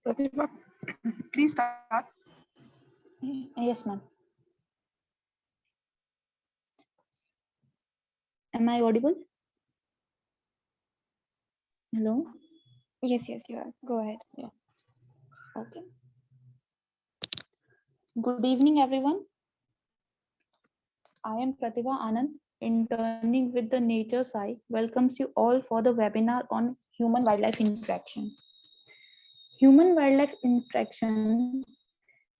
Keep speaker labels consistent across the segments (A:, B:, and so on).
A: Pratibha, please start.
B: Yes, ma'am. Am I audible? Hello?
C: Yes, you are. Go ahead.
B: Yeah. Okay. Good evening, everyone. I am Pratibha Anand, interning with the Nature Sci, welcomes you all for the webinar on human-wildlife interaction. Human-wildlife interactions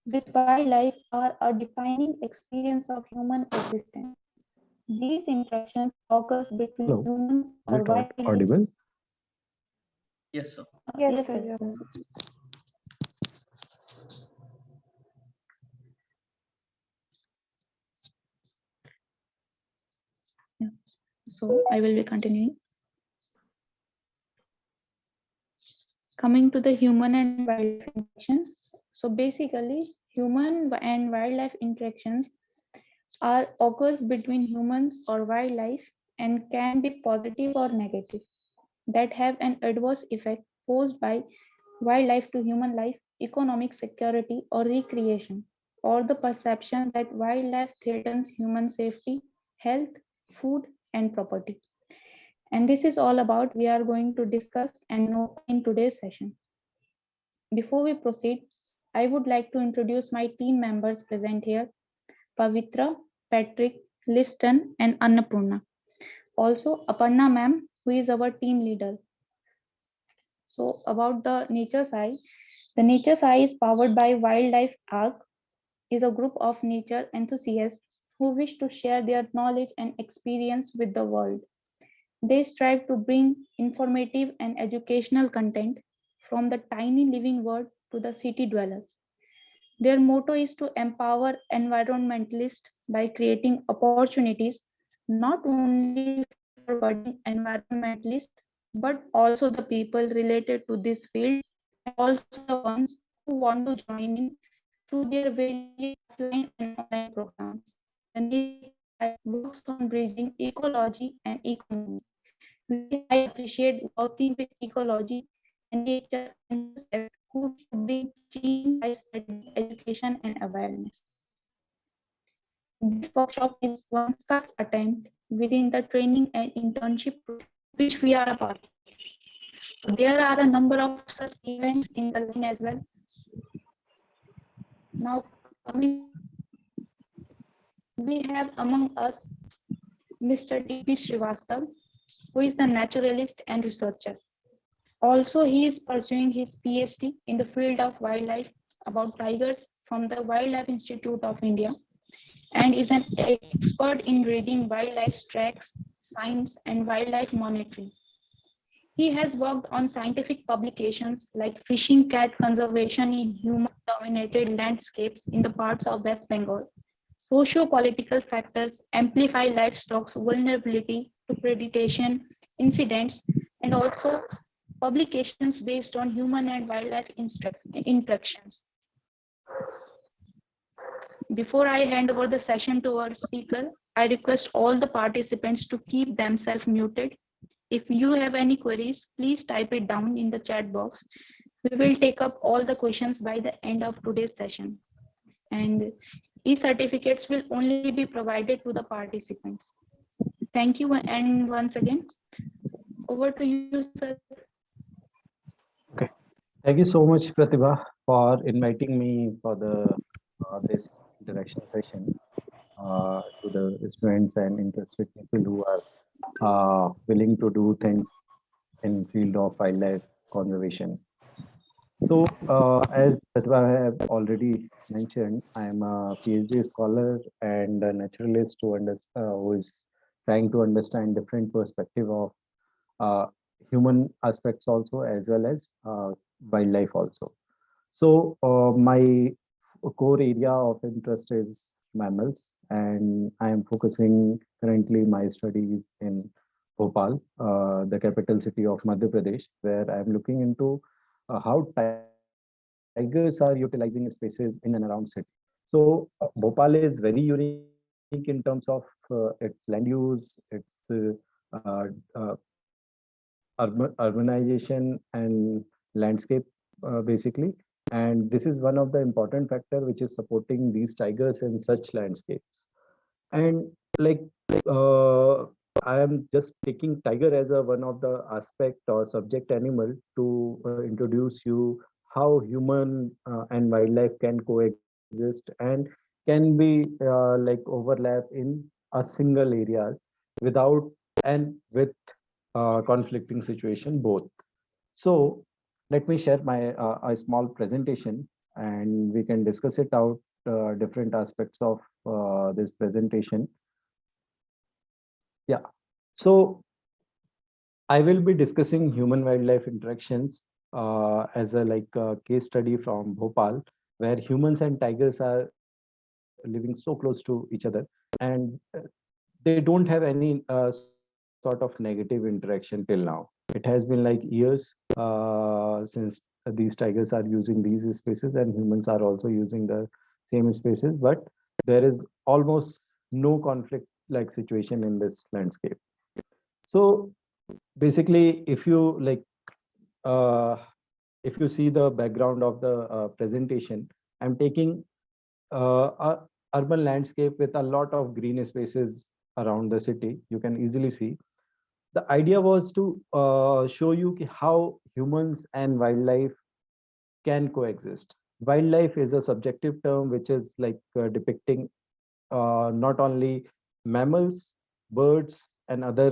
B: with wildlife are a defining experience of human existence. These interactions occur between
D: Hello.
B: humans or wildlife.
D: Audible?
E: Yes, sir.
C: Yes,
B: Yes,
C: sir.
B: yes. Yeah. So I will be continuing. Coming to the human and wildlife interactions. So basically, human and wildlife interactions are occurs between humans or wildlife and can be positive or negative that have an adverse effect posed by wildlife to human life, economic security or recreation, or the perception that wildlife threatens human safety, health, food and property. And this is all about we are going to discuss and know in today's session. Before we proceed, I would like to introduce my team members present here, Pavitra, Patrick, Liston, and Annapurna. Also, Aparna ma'am, who is our team leader. So about the Nature Sci, the Nature Sci is powered by Wildlife Arc, is a group of nature enthusiasts who wish to share their knowledge and experience with the world. They strive to bring informative and educational content from the tiny living world to the city dwellers. Their motto is to empower environmentalists by creating opportunities not only for budding environmentalists but also the people related to this field and also the ones who want to join in through their various offline and online programs. The Nature Sci works on bridging ecology and economy. We highly appreciate working with ecology and nature enthusiasts who wish to bring change by spreading education and awareness. This workshop is one such attempt within the training and internship program which we are a part of. So there are a number of such events in the line as well. Now coming, we have among us Mr. D.P. Srivastav, who is the naturalist and researcher. Also, he is pursuing his PhD in the field of wildlife about tigers from the Wildlife Institute of India and is an expert in reading wildlife tracks, signs, and wildlife monitoring. He has worked on scientific publications like fishing cat conservation in human-dominated landscapes in the parts of West Bengal. Socio-political factors amplify livestock's vulnerability to predation incidents and also publications based on human and wildlife interactions. Before I hand over the session to our speaker, I request all the participants to keep themselves muted. If you have any queries, please type it down in the chat box. We will take up all the questions by the end of today's session. And e-certificates will only be provided to the participants. Thank you, and once again, over to you, sir.
D: Okay. Thank you so much, Pratibha, for inviting me for the this interaction session to the students and interested people who are willing to do things in field of wildlife conservation. So, as Pratibha have already mentioned, I am a PhD scholar and a naturalist who is trying to understand different perspective of uh, human aspects also as well as wildlife also. So my core area of interest is mammals, and I am focusing currently my studies in Bhopal, the capital city of Madhya Pradesh, where I am looking into how tigers are utilizing spaces in and around city. So Bhopal is very unique in terms of its land use, its uh, urbanization and landscape basically. And this is one of the important factor which is supporting these tigers in such landscapes. And like uh, I am just taking tiger as a one of the aspect or subject animal to introduce you how human and wildlife can coexist and can be like overlap in a single areas without and with conflicting situation both. So let me share my a small presentation and we can discuss it out different aspects of this presentation. Yeah. So I will be discussing human wildlife interactions as a like case study from Bhopal, where humans and tigers are living so close to each other, and they don't have any sort of negative interaction till now. It has been like years since these tigers are using these spaces and humans are also using the same spaces, but there is almost no conflict like situation in this landscape. So basically, uh, if you see the background of the presentation, I'm taking a urban landscape with a lot of green spaces around the city. You can easily see. The idea was to show you how humans and wildlife can coexist. Wildlife is a subjective term which is like depicting not only mammals, birds, and other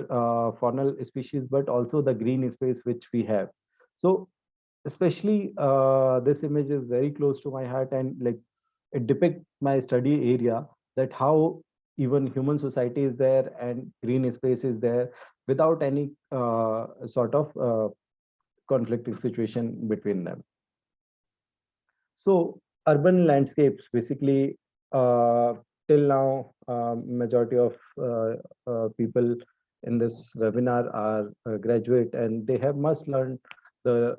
D: faunal species, but also the green space which we have. So especially this image is very close to my heart and like it depicts my study area, that how even human society is there and green space is there without any sort of conflicting situation between them. So urban landscapes basically uh, till now majority of people in this webinar are graduate and they have must learn the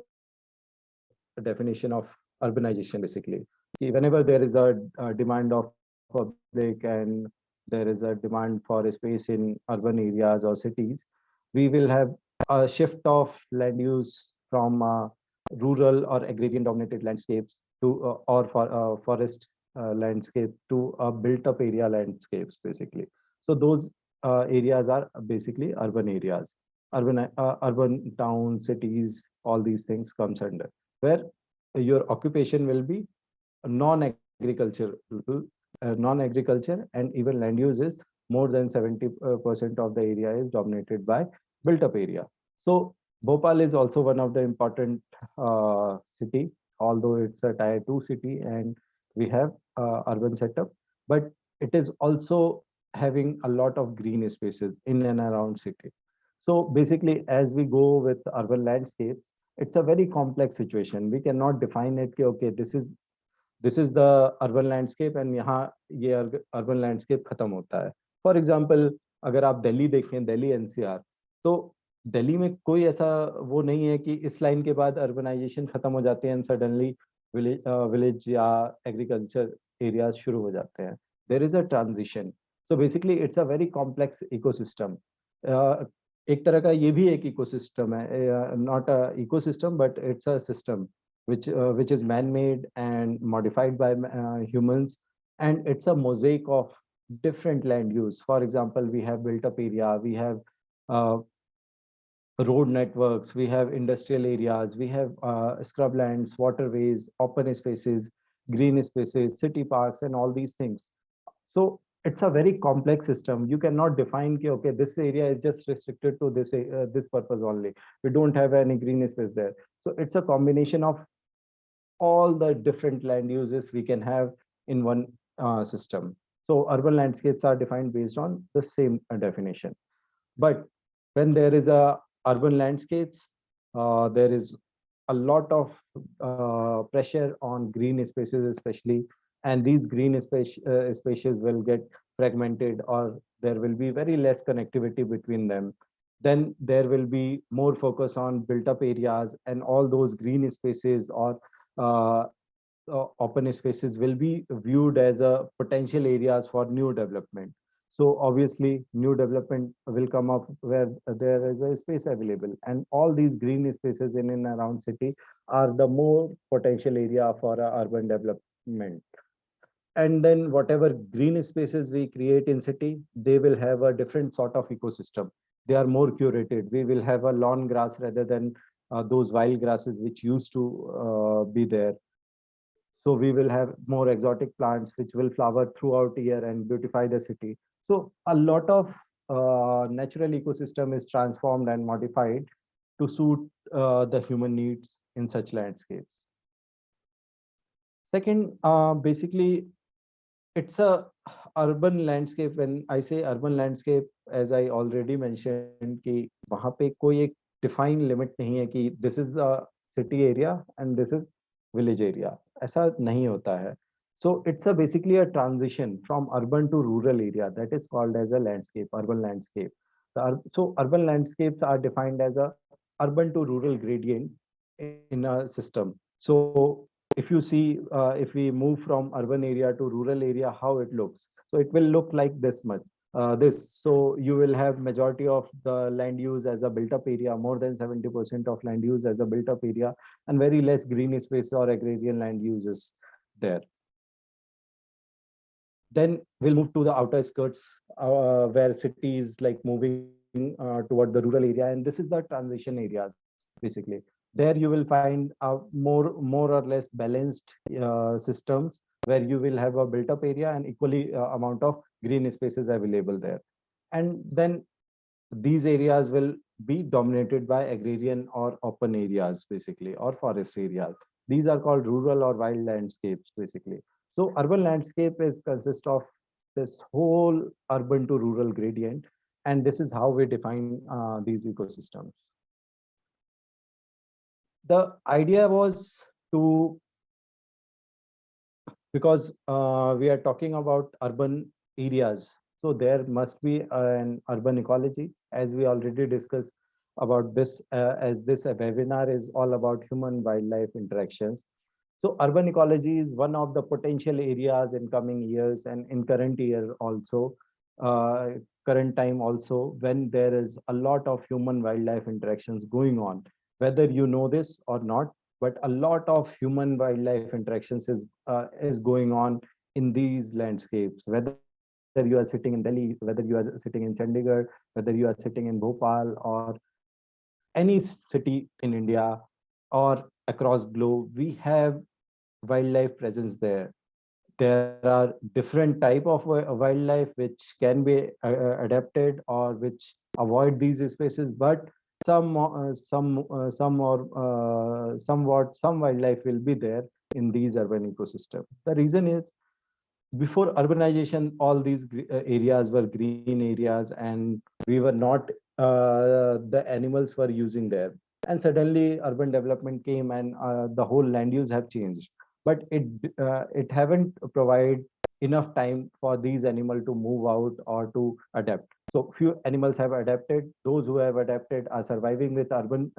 D: definition of urbanization basically. Whenever there is a demand of public and there is a demand for space in urban areas or cities, we will have a shift of land use from rural or agrarian dominated landscapes to or for forest landscape to built up area landscapes basically. So those areas are basically urban areas, urban towns, cities, all these things comes under where your occupation will be non-agriculture, non-agriculture, and even land use is more than 70% of the area is dominated by built-up area. So Bhopal is also one of the important city, although it's a tier 2 city and we have urban setup, but it is also having a lot of green spaces in and around city. So basically, as we go with urban landscape, it's a very complex situation. We cannot define it. Okay, this is the urban landscape and यहाँ ये urban landscape खत्म होता है. For example, अगर आप दिल्ली देखें, Delhi NCR, तो दिल्ली में कोई ऐसा वो नहीं है कि इस लाइन के बाद अर्बनाइजेशन खत्म हो जाते हैं एंड सडनली विलेज या एग्रीकल्चर एरियाज शुरू हो जाते हैं. There is a transition. So basically it's a very complex ecosystem. एक तरह का ये भी एक इकोसिस्टम है, not a ecosystem but it's a system which is man-made and modified by humans, and it's a mosaic of different land use. For example, we have built-up area, we have uh, road networks, we have industrial areas, we have scrublands, waterways, open spaces, green spaces, city parks, and all these things. So it's a very complex system. You cannot define ki, okay, this area is just restricted to this purpose only. We don't have any green space there. So it's a combination of all the different land uses we can have in one system. So urban landscapes are defined based on the same definition. But when there is a urban landscapes, there is a lot of pressure on green spaces especially, and these green spaces will get fragmented or there will be very less connectivity between them. Then there will be more focus on built up areas, and all those green spaces or uh, open spaces will be viewed as a potential areas for new development. So obviously new development will come up where there is a space available, and all these green spaces in and around city are the more potential area for urban development. And then whatever green spaces we create in city, they will have a different sort of ecosystem. They are more curated. We will have a lawn grass rather than those wild grasses which used to be there. So we will have more exotic plants which will flower throughout the year and beautify the city. So a lot of natural ecosystem is transformed and modified to suit the human needs in such landscapes. Second, basically, it's a urban landscape. When I say urban landscape, as I already mentioned, कि वहाँ पे कोई एक defined limit नहीं है कि this is the city area and this is village area. ऐसा नहीं होता है. So it's a basically a transition from urban to rural area that is called as a landscape, urban landscape. So urban landscapes are defined as a urban to rural gradient in a system. So if you see, if we move from urban area to rural area, how it looks. So it will look like this much. So you will have majority of the land use as a built up area, more than 70% of land use as a built up area, and very less green space or agrarian land uses there. Then we'll move to the outer skirts where cities like moving toward the rural area, and this is the transition areas basically. There you will find more or less balanced systems where you will have a built up area and equally amount of green spaces available there. And then these areas will be dominated by agrarian or open areas basically, or forest areas. These are called rural or wild landscapes basically. So urban landscape is consist of this whole urban to rural gradient, and this is how we define these ecosystems. The idea was to, because we are talking about urban areas, so there must be an urban ecology, as we already discussed about this, as this webinar is all about human wildlife interactions. So urban ecology is one of the potential areas in coming years and in current year also, current time also, when there is a lot of human wildlife interactions going on, whether you know this or not, but a lot of human wildlife interactions is going on in these landscapes, whether you are sitting in Delhi, whether you are sitting in Chandigarh, whether you are sitting in Bhopal or any city in India or across globe, we have wildlife presence there. There are different type of wildlife which can be adapted or which avoid these spaces, but some or some wildlife will be there in these urban ecosystems. The reason is, before urbanization, all these areas were green areas and we were not, the animals were using there. And suddenly urban development came and the whole land use have changed. But it haven't provided enough time for these animals to move out or to adapt. So few animals have adapted. Those who have adapted are surviving with urban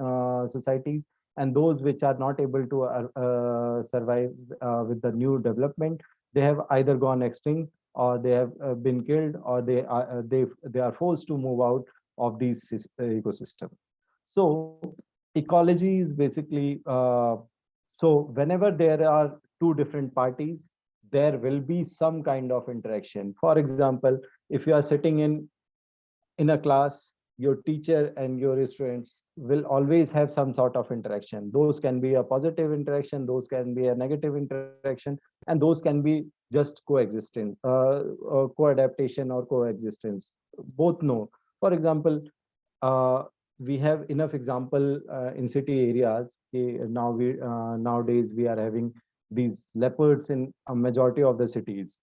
D: societies, and those which are not able to survive with the new development, they have either gone extinct or they have been killed, or they are forced to move out of these ecosystem. So ecology is basically, so whenever there are two different parties, there will be some kind of interaction. For example, if you are sitting in a class, your teacher and your students will always have some sort of interaction. Those can be a positive interaction, those can be a negative interaction, and those can be just coexistence, co-adaptation or coexistence. Both know. For example, we have enough example in city areas. Now nowadays we are having these leopards in a majority of the cities.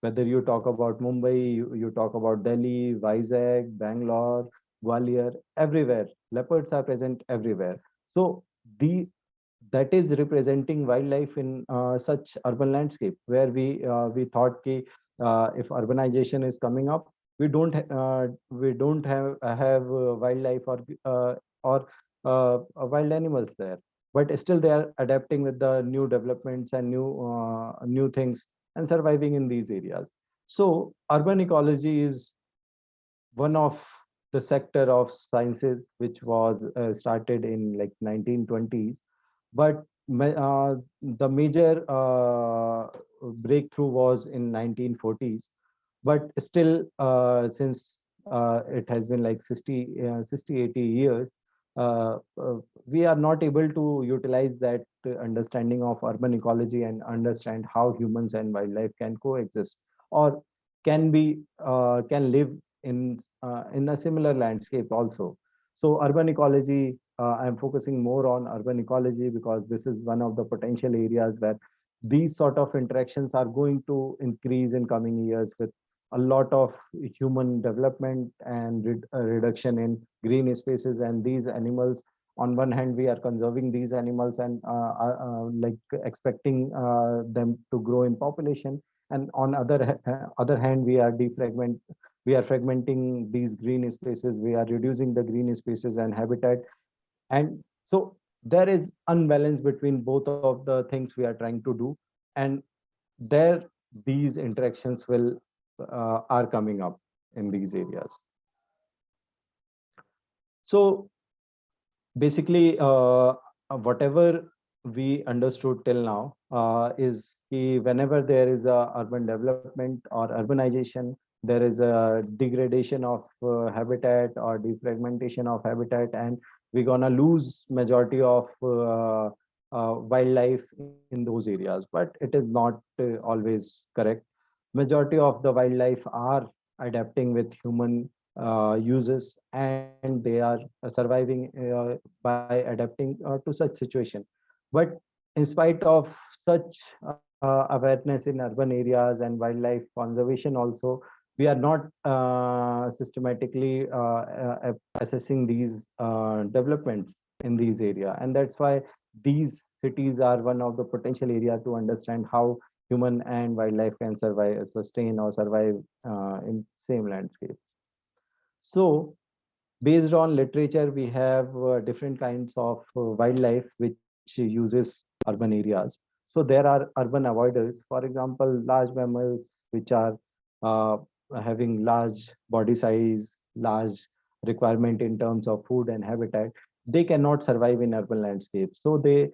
D: Whether you talk about Mumbai, you talk about Delhi, Vizag, Bangalore, Gwalior, everywhere, leopards are present everywhere. So that is representing wildlife in such urban landscape, where we thought if urbanization is coming up, we don't have wildlife or wild animals there, but still they are adapting with the new developments and new things and surviving in these areas. So urban ecology is one of the sector of sciences which was started in like 1920s, but the major breakthrough was in 1940s. But still, since it has been like 80 years, we are not able to utilize that understanding of urban ecology and understand how humans and wildlife can coexist or can live in a similar landscape also. So urban ecology, I'm focusing more on urban ecology because this is one of the potential areas where these sort of interactions are going to increase in coming years with a lot of human development and reduction in green spaces. And these animals, on one hand we are conserving these animals and like expecting them to grow in population, and on other hand we are fragmenting these green spaces, we are reducing the green spaces and habitat. And so there is unbalance between both of the things we are trying to do, and there these interactions will are coming up in these areas. So basically, whatever we understood till now is whenever there is a urban development or urbanization, there is a degradation of habitat or defragmentation of habitat, and we're gonna lose majority of wildlife in those areas. But it is not always correct. Majority of the wildlife are adapting with human uses, and they are surviving by adapting to such situation. But in spite of such awareness in urban areas and wildlife conservation also, we are not systematically assessing these developments in these area, and that's why these cities are one of the potential area to understand how human and wildlife can survive, sustain or survive in same landscape. So based on literature, we have different kinds of wildlife which uses urban areas. So there are urban avoiders, for example, large mammals which are uh, having large body size, large requirement in terms of food and habitat. They cannot survive in urban landscapes. So they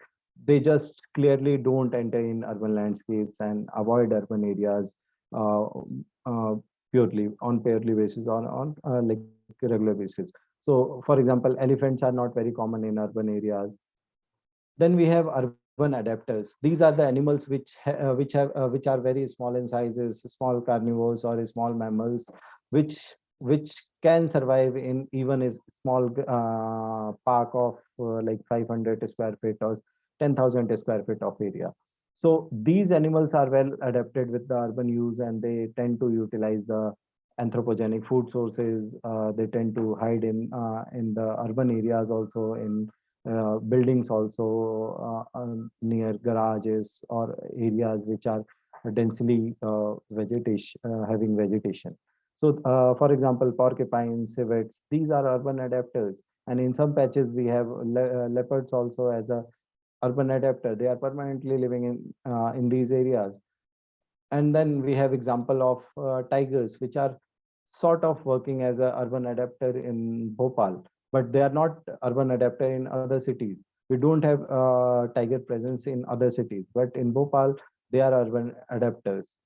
D: just clearly don't enter in urban landscapes and avoid urban areas uh, uh, purely basis on like regular basis. So, for example, elephants are not very common in urban areas. Then we have urban adapters. These are the animals which are very small in sizes, small carnivores or small mammals, which can survive in even a small park of like 500 square feet or 10,000 square feet of area. So these animals are well adapted with the urban use, and they tend to utilize the anthropogenic food sources. They tend to hide in the urban areas, also in buildings, also near garages or areas which are densely having vegetation. So, for example, porcupines, civets, these are urban adapters. And in some patches, we have leopards also as a urban adapter. They are permanently living in these areas. And then we have example of tigers, which are sort of working as a urban adapter in Bhopal, but they are not urban adapter in other cities. We don't have tiger presence in other cities, but in Bhopal, they are urban adapters.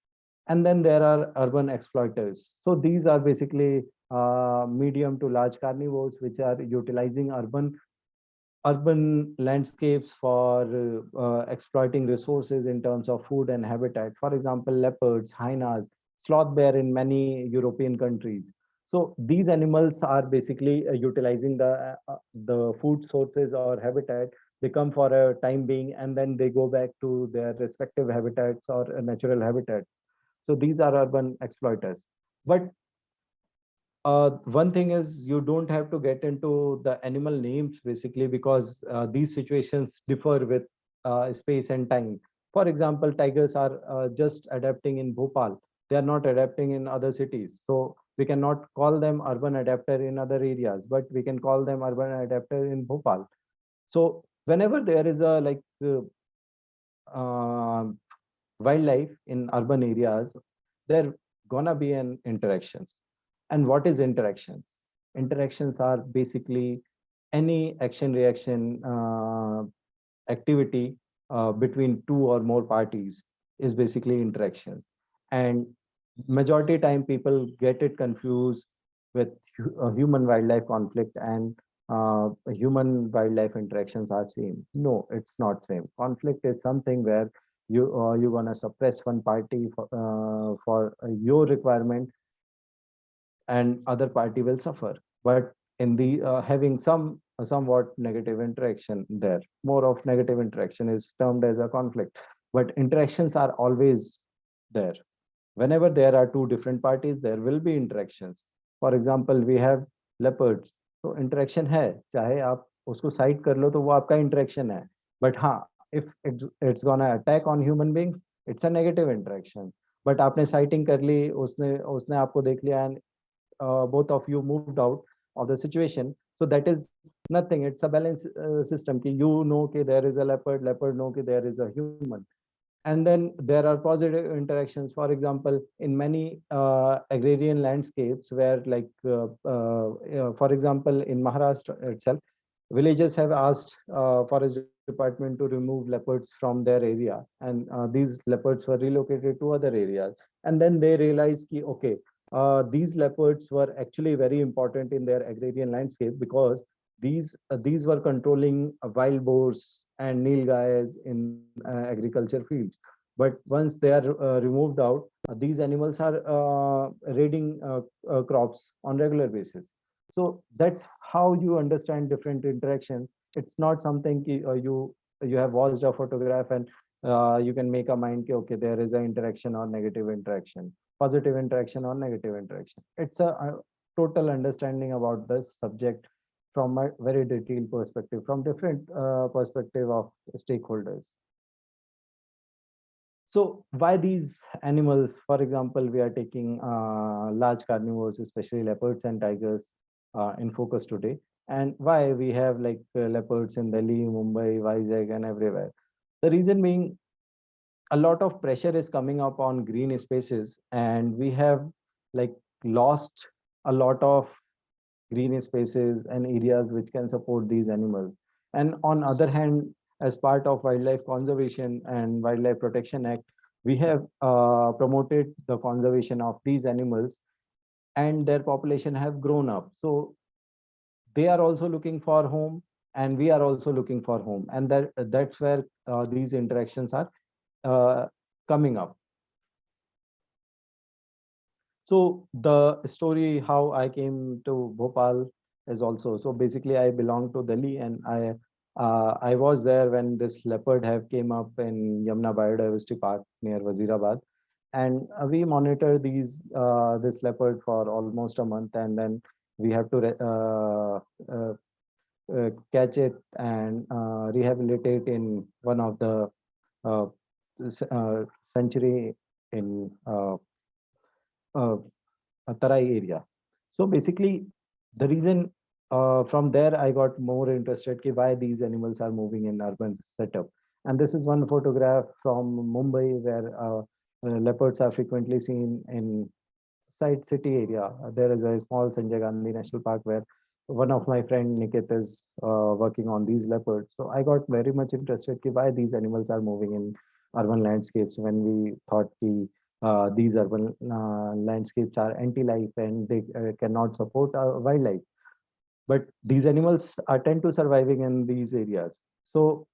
D: And then there are urban exploiters. So these are basically medium to large carnivores, which are utilizing urban landscapes for exploiting resources in terms of food and habitat. For example, leopards, hyenas, sloth bear in many European countries. So these animals are basically utilizing the food sources or habitat. They come for a time being, and then they go back to their respective habitats or natural habitats. So these are urban exploiters. But one thing is, you don't have to get into the animal names basically, because these situations differ with space and time. For example, tigers are just adapting in Bhopal. They are not adapting in other cities. So we cannot call them urban adapter in other areas, but we can call them urban adapter in Bhopal. So whenever there is a uh, wildlife in urban areas, there gonna be an interactions. And what is interactions? Interactions are basically any action reaction activity between two or more parties is basically interactions. And majority time people get it confused with human wildlife conflict and human wildlife interactions are same. No, it's not same. Conflict is something where you're gonna suppress one party for your requirement and other party will suffer. But in the having somewhat negative interaction there, more of negative interaction is termed as a conflict. But interactions are always there. Whenever there are two different parties, there will be interactions. For example, we have leopards. तो interaction है, चाहे आप उसको side कर लो तो वो आपका interaction है. But हाँ, if it's gonna attack on human beings, it's a negative interaction. But आपने sighting कर ली, उसने आपको देख लिया and both of you moved out of the situation. So that is nothing. It's a balance system. Ki you know कि there is a leopard, leopard know कि there is a human. And then there are positive interactions. For example, in many agrarian landscapes where for example, in Maharashtra itself, villages have asked forest department to remove leopards from their area. And these leopards were relocated to other areas. And then they realized ki, okay, these leopards were actually very important in their agrarian landscape because these were controlling wild boars and nilgais in agriculture fields. But once they are removed out, these animals are raiding crops on regular basis. So that's how you understand different interactions. It's not something you have watched a photograph and you can make a mind okay, there is an interaction or negative interaction, positive interaction or negative interaction. It's a total understanding about this subject from a very detailed perspective, from different perspective of stakeholders. So why these animals? For example, we are taking large carnivores, especially leopards and tigers in focus today. And why we have like leopards in Delhi, Mumbai, Vizag and everywhere. The reason being a lot of pressure is coming up on green spaces and we have like lost a lot of green spaces and areas which can support these animals. And on other hand, as part of Wildlife Conservation and Wildlife Protection Act, we have promoted the conservation of these animals and their population have grown up. So they are also looking for home and we are also looking for home. And that's where these interactions are coming up. So the story how I came to Bhopal is also, so basically I belong to Delhi and I was there when this leopard have came up in Yamuna Biodiversity Park near Wazirabad. And we monitor this leopard for almost a month and then we have to catch it and rehabilitate in one of the sanctuary in Tarai area. So basically, the reason from there I got more interested in why these animals are moving in urban setup. And this is one photograph from Mumbai where leopards are frequently seen in side city area. There is a small Sanjay Gandhi National Park where one of my friend Nikit is working on these leopards. So I got very much interested in why these animals are moving in urban landscapes when we thought these urban landscapes are anti-life and they cannot support wildlife. But these animals are tend to surviving in these areas. So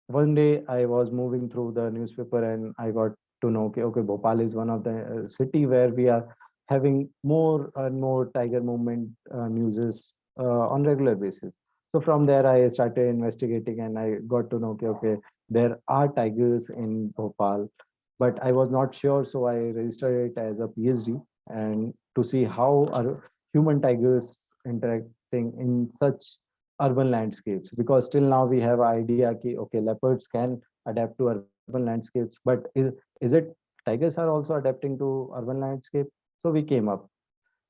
D: one day I was moving through the newspaper and I got to know, okay, Bhopal is one of the city where we are having more and more tiger movement newses on regular basis. So from there I started investigating and I got to know, okay, there are tigers in Bhopal, but I was not sure. So I registered it as a PhD and to see how are human tigers interacting in such urban landscapes, because till now we have idea ki, okay, leopards can adapt to urban landscapes, but is it tigers are also adapting to urban landscape? So we came up.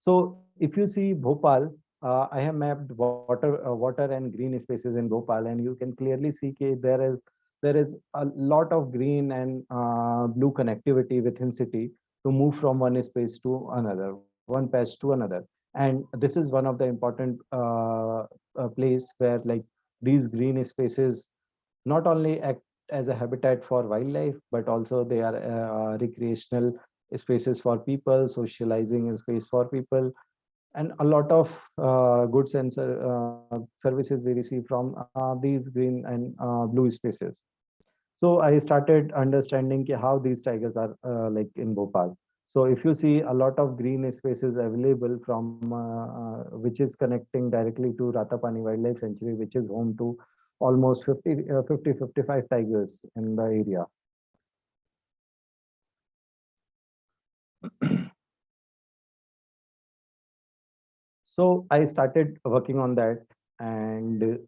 D: So if you see Bhopal, I have mapped water and green spaces in Bhopal, and you can clearly see there is a lot of green and blue connectivity within city. to move from one space to another, one patch to another. And this is one of the important place where like these green spaces not only act as a habitat for wildlife, but also they are recreational spaces for people, socializing space for people, and a lot of goods and services we receive from these green and blue spaces. So I started understanding how these tigers are like in Bhopal. So if you see a lot of green spaces available from which is connecting directly to Ratapani Wildlife Sanctuary, which is home to almost 55 tigers in the area. So I started working on that, and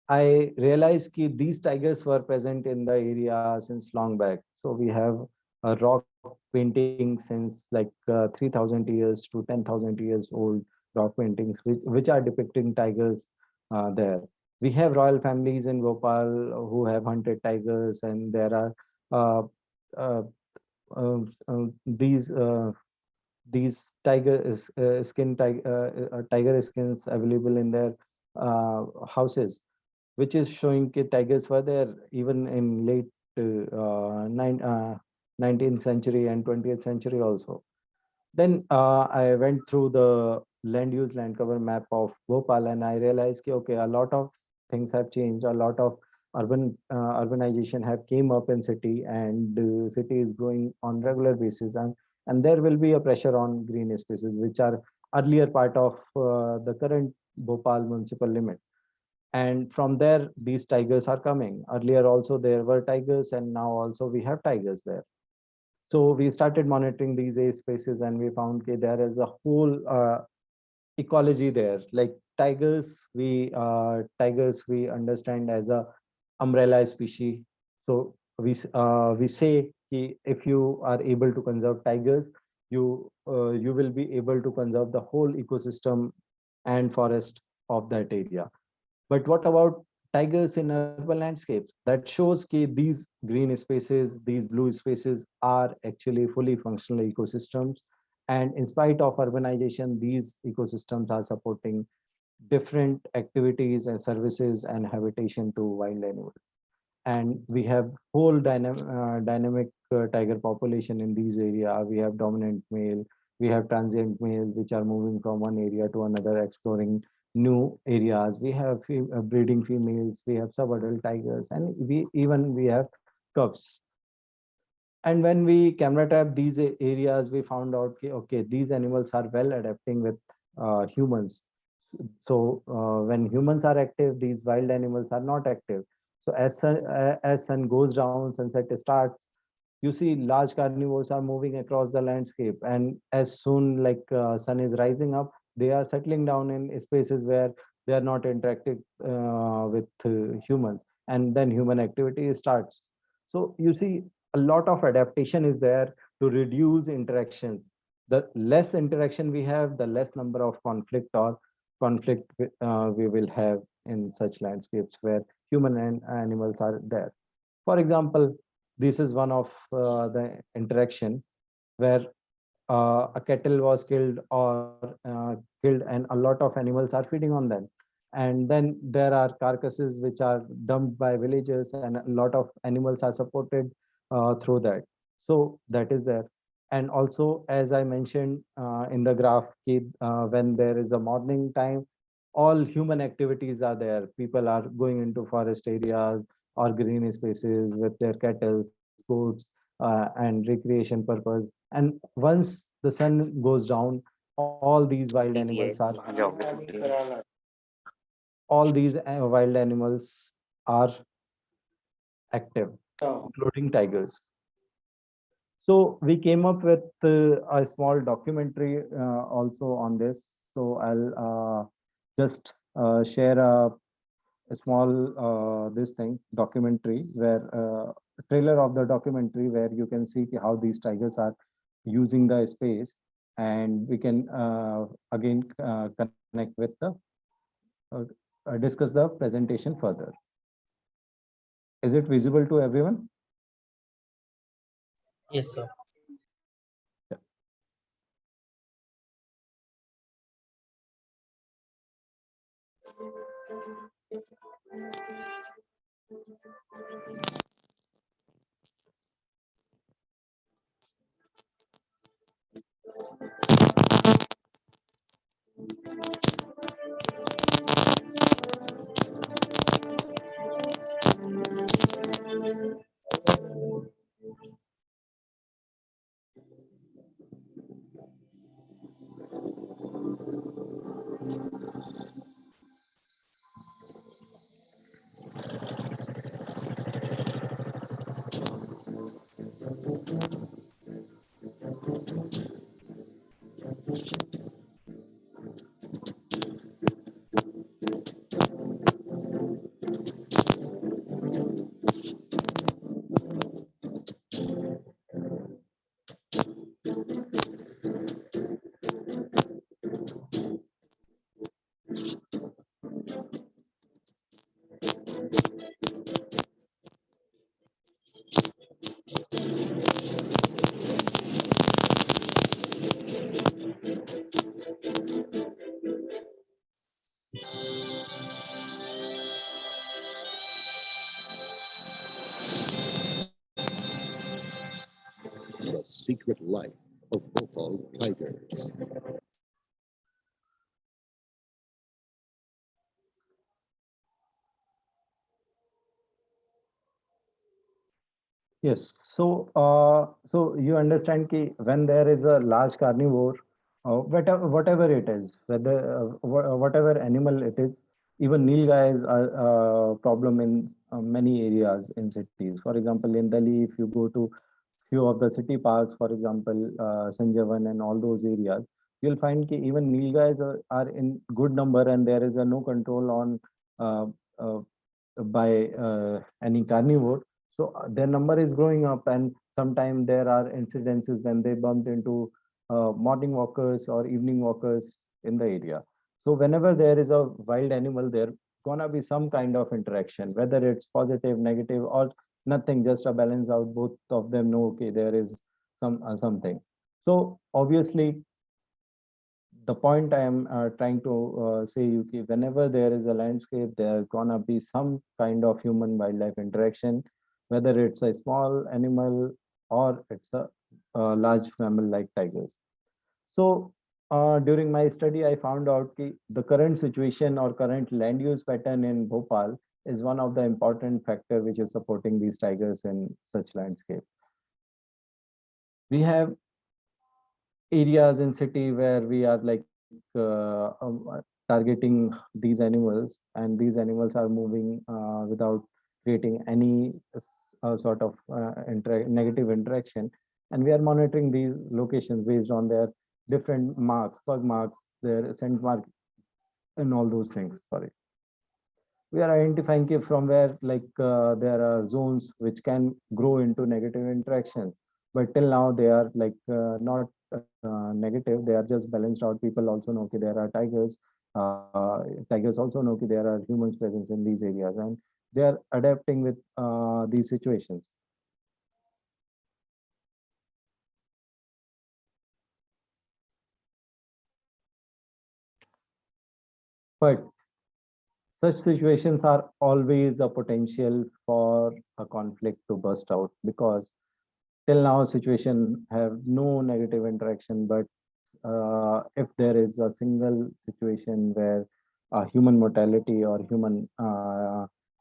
D: I realized that these tigers were present in the area since long back. So we have a rock painting since like 3,000 years to 10,000 years old rock paintings, which are depicting tigers there. We have royal families in Bhopal who have hunted tigers, and there are uh, uh, these tiger skins available in their houses, which is showing that tigers were there even in late 19th century and 20th century also. Then I went through the land use land cover map of Bhopal, and I realized that, okay, a lot of things have changed. A lot of urbanization have came up in city, and the city is growing on regular basis, and there will be a pressure on green spaces, which are earlier part of the current Bhopal municipal limit. And from there these tigers are coming. Earlier also there were tigers, and now also we have tigers there. So we started monitoring these spaces, and we found that there is a whole ecology there. Like tigers we understand as a umbrella species. So we say कि if you are able to conserve tigers, you will be able to conserve the whole ecosystem and forest of that area. But what about tigers in urban landscapes? That shows that these green spaces, these blue spaces are actually fully functional ecosystems. And in spite of urbanization, these ecosystems are supporting different activities and services and habitation to wild animals. And we have whole dynamic tiger population in these area. We have dominant male, we have transient male, which are moving from one area to another, exploring new areas. We have breeding females, we have subadult tigers, and we have cubs. And when we camera trap these areas, we found out okay, these animals are well adapting with humans. So when humans are active, these wild animals are not active. So as sun goes down, sunset starts, you see large carnivores are moving across the landscape, and as soon like sun is rising up, they are settling down in spaces where they are not interacting with humans, and then human activity starts. So you see a lot of adaptation is there to reduce interactions. The less interaction we have, the less number of conflict we will have in such landscapes where human and animals are there. For example, this is one of the interaction where a cattle was killed or killed, and a lot of animals are feeding on them. And then there are carcasses which are dumped by villagers, and a lot of animals are supported through that. So that is there. And also, as I mentioned in the graph, when there is a morning time, all human activities are there. People are going into forest areas or green spaces with their cattle, goats, and recreation purpose. And once the sun goes down, all these wild animals are active, including tigers. So we came up with a small documentary also on this. So I'll just share a small this thing documentary where a trailer of the documentary where you can see how these tigers are using the space, and we can again connect with the uh, discuss the presentation further. Is it visible to everyone?
E: Yes, sir.
F: The secret life of Bhopal tigers.
D: Yes. So you understand ki when there is a large carnivore, whatever it is, whether whatever animal it is, even nilgai is a problem in many areas in cities. For example, in Delhi, if you go to few of the city parks, for example, Sanjeevan and all those areas, you'll find ki even nilgais are in good number, and there is a no control on uh, uh, by any carnivore. So their number is growing up, and sometimes there are incidences when they bumped into morning walkers or evening walkers in the area. So whenever there is a wild animal, there gonna be some kind of interaction, whether it's positive, negative, or nothing, just a balance out. Both of them know, okay, there is something. So obviously, the point I am trying to say, Yuki, whenever there is a landscape, there gonna be some kind of human wildlife interaction, whether it's a small animal or it's a large mammal like tigers. So during my study, I found out the current situation or current land use pattern in Bhopal is one of the important factor which is supporting these tigers in such landscape. We have areas in city where we are like targeting these animals, and these animals are moving without creating any sort of negative interaction, and we are monitoring these locations based on their different marks, pug marks, their scent mark, and all those things. Sorry, we are identifying from where there are zones which can grow into negative interactions, but till now they are not negative, they are just balanced out. People also know that there are tigers, tigers also know that there are humans presence in these areas, and they are adapting with these situations. But such situations are always a potential for a conflict to burst out, because till now situation have no negative interaction, but if there is a single situation where human mortality or human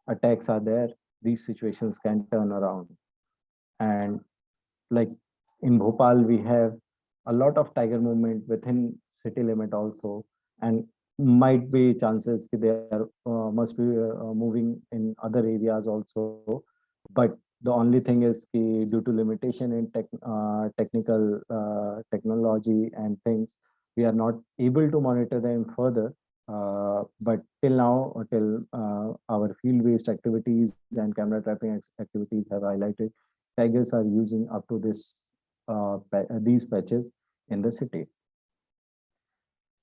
D: attacks are there, these situations can turn around. And like in Bhopal, we have a lot of tiger movement within city limit also, and might be chances that they are must be moving in other areas also. But the only thing is due to limitation in technical technology and things, we are not able to monitor them further. But till now, till our field-based activities and camera trapping activities have highlighted, tigers are using up to these patches in the city.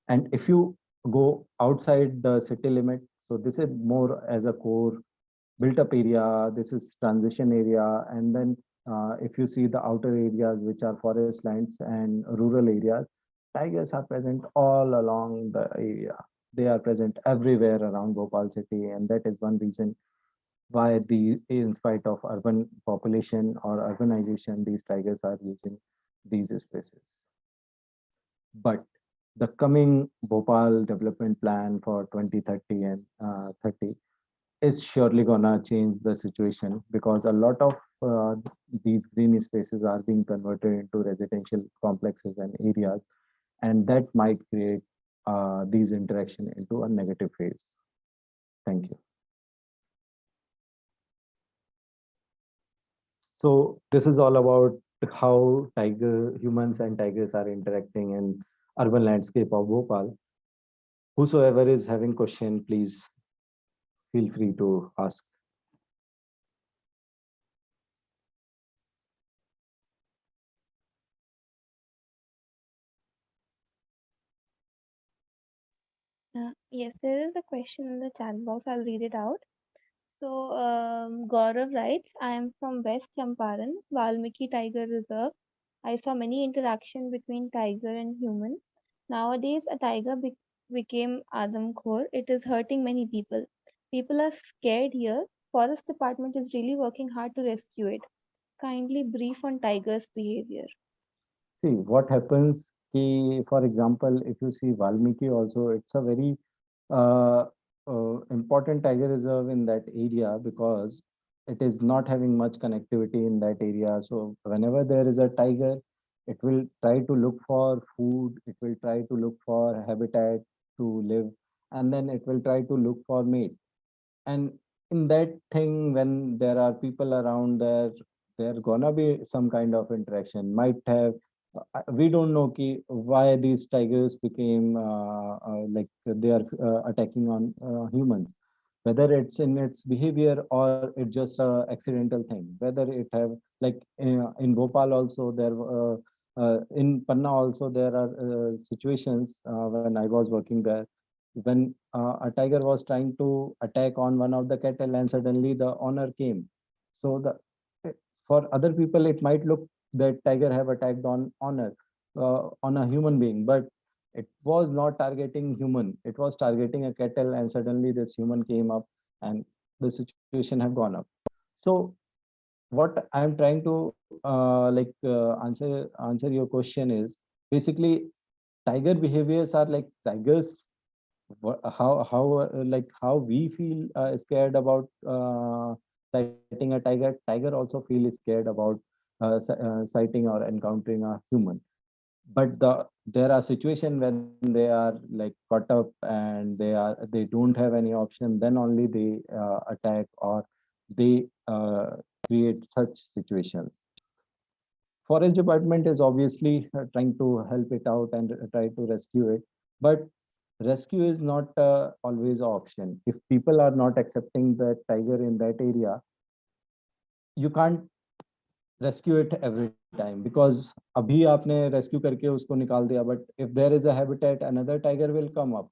D: And if you go outside the city limit, so this is more as a core built up area, this is transition area, and then if you see the outer areas which are forest lands and rural areas, tigers are present all along the area. they are present everywhere around Bhopal city, and that is one reason why in spite of urban population or urbanization, these tigers are using these spaces. But the coming Bhopal development plan for 2030 and 30 is surely gonna change the situation, because a lot of these green spaces are being converted into residential complexes and areas, and that might create these interaction into a negative phase. Thank you. So this is all about how humans and tigers are interacting in urban landscape of Bhopal. Whosoever is having question, please feel free to ask.
C: Yes, there is a question in the chat box. I'll read it out. So, Gaurav writes, I am from West Champaran, Valmiki Tiger Reserve. I saw many interaction between tiger and human. Nowadays, a tiger became Adamkhor. It is hurting many people. People are scared here. Forest department is really working hard to rescue it. Kindly brief on tiger's behavior.
D: See what happens. For example, if you see Valmiki also, it's a very uh, important tiger reserve in that area, because it is not having much connectivity in that area. So whenever there is a tiger, it will try to look for food, it will try to look for habitat to live, and then it will try to look for mate. And in that thing, when there are people around there gonna be some kind of interaction. Might have we don't know why these tigers became like they are attacking on humans, whether it's in its behavior or it's just a accidental thing, whether it have like in Bhopal also there in Panna also there are situations when I was working there, when a tiger was trying to attack on one of the cattle, and suddenly the owner came. So for other people it might look that tiger have attacked on owner, on a human being, but it was not targeting human, it was targeting a cattle, and suddenly this human came up and the situation have gone up. So what I'm trying to answer your question is, basically tiger behaviors are like tigers. How like how we feel scared about sighting a tiger, tiger also feel scared about sighting or encountering a human. But there are situations when they are like caught up and they don't have any option, then only they attack, or they create such situations. Forest department is obviously trying to help it out and try to rescue it, but rescue is not always an option. If people are not accepting the tiger in that area, you can't rescue it every time, because abhi aapne rescue karke usko nikal diya, but if there is a habitat, another tiger will come up,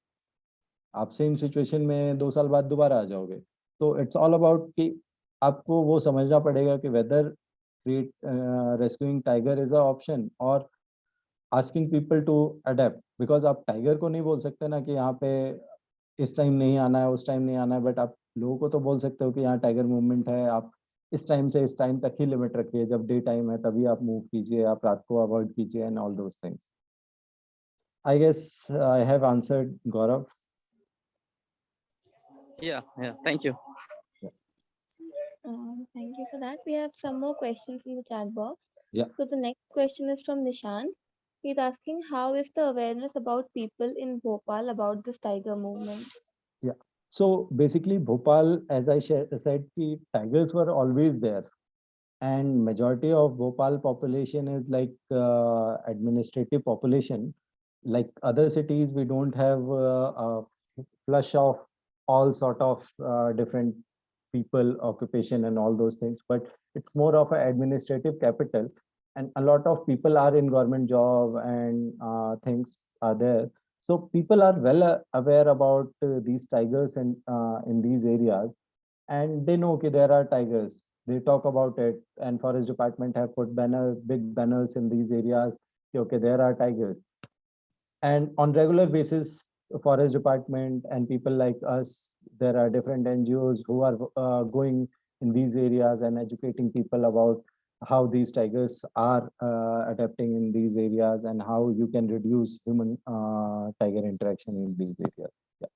D: आप same situation में 2 साल बाद दोबारा आ जाओगे. तो it's all about कि आपको वो समझना पड़ेगा कि whether rescuing tiger is a option और asking people to adapt, because आप टाइगर को नहीं बोल सकते ना कि यहाँ पे इस टाइम नहीं आना है, उस टाइम नहीं आना है, बट आप लोगों को तो बोल सकते हो कि यहाँ टाइगर मूवमेंट है, आप इस टाइम से इस टाइम तक ही लिमिट रखिए, जब डे टाइम है तभी आप मूव कीजिए, आप रात को अवॉइड कीजिए and all those things. I guess I have answered Gaurav.
E: Yeah, thank you.
C: Thank you for that. We have some more questions in the chat box.
D: Yeah.
C: So the next question is from Nishan. He's asking, how is the awareness about people in Bhopal about this tiger movement?
D: Yeah. So basically, Bhopal, as I said, the tigers were always there, and majority of Bhopal population is like administrative population. Like other cities, we don't have a flush of all sort of different people, occupation, and all those things. But it's more of an administrative capital, and a lot of people are in government job and things are there. So people are well aware about these tigers and in these areas, and they know that there are tigers. They talk about it, and forest department have put big banners in these areas. Okay, there are tigers, and on regular basis, forest department and people like us, there are different NGOs who are going in these areas and educating people about how these tigers are adapting in these areas and how you can reduce human tiger interaction in these areas. Yeah.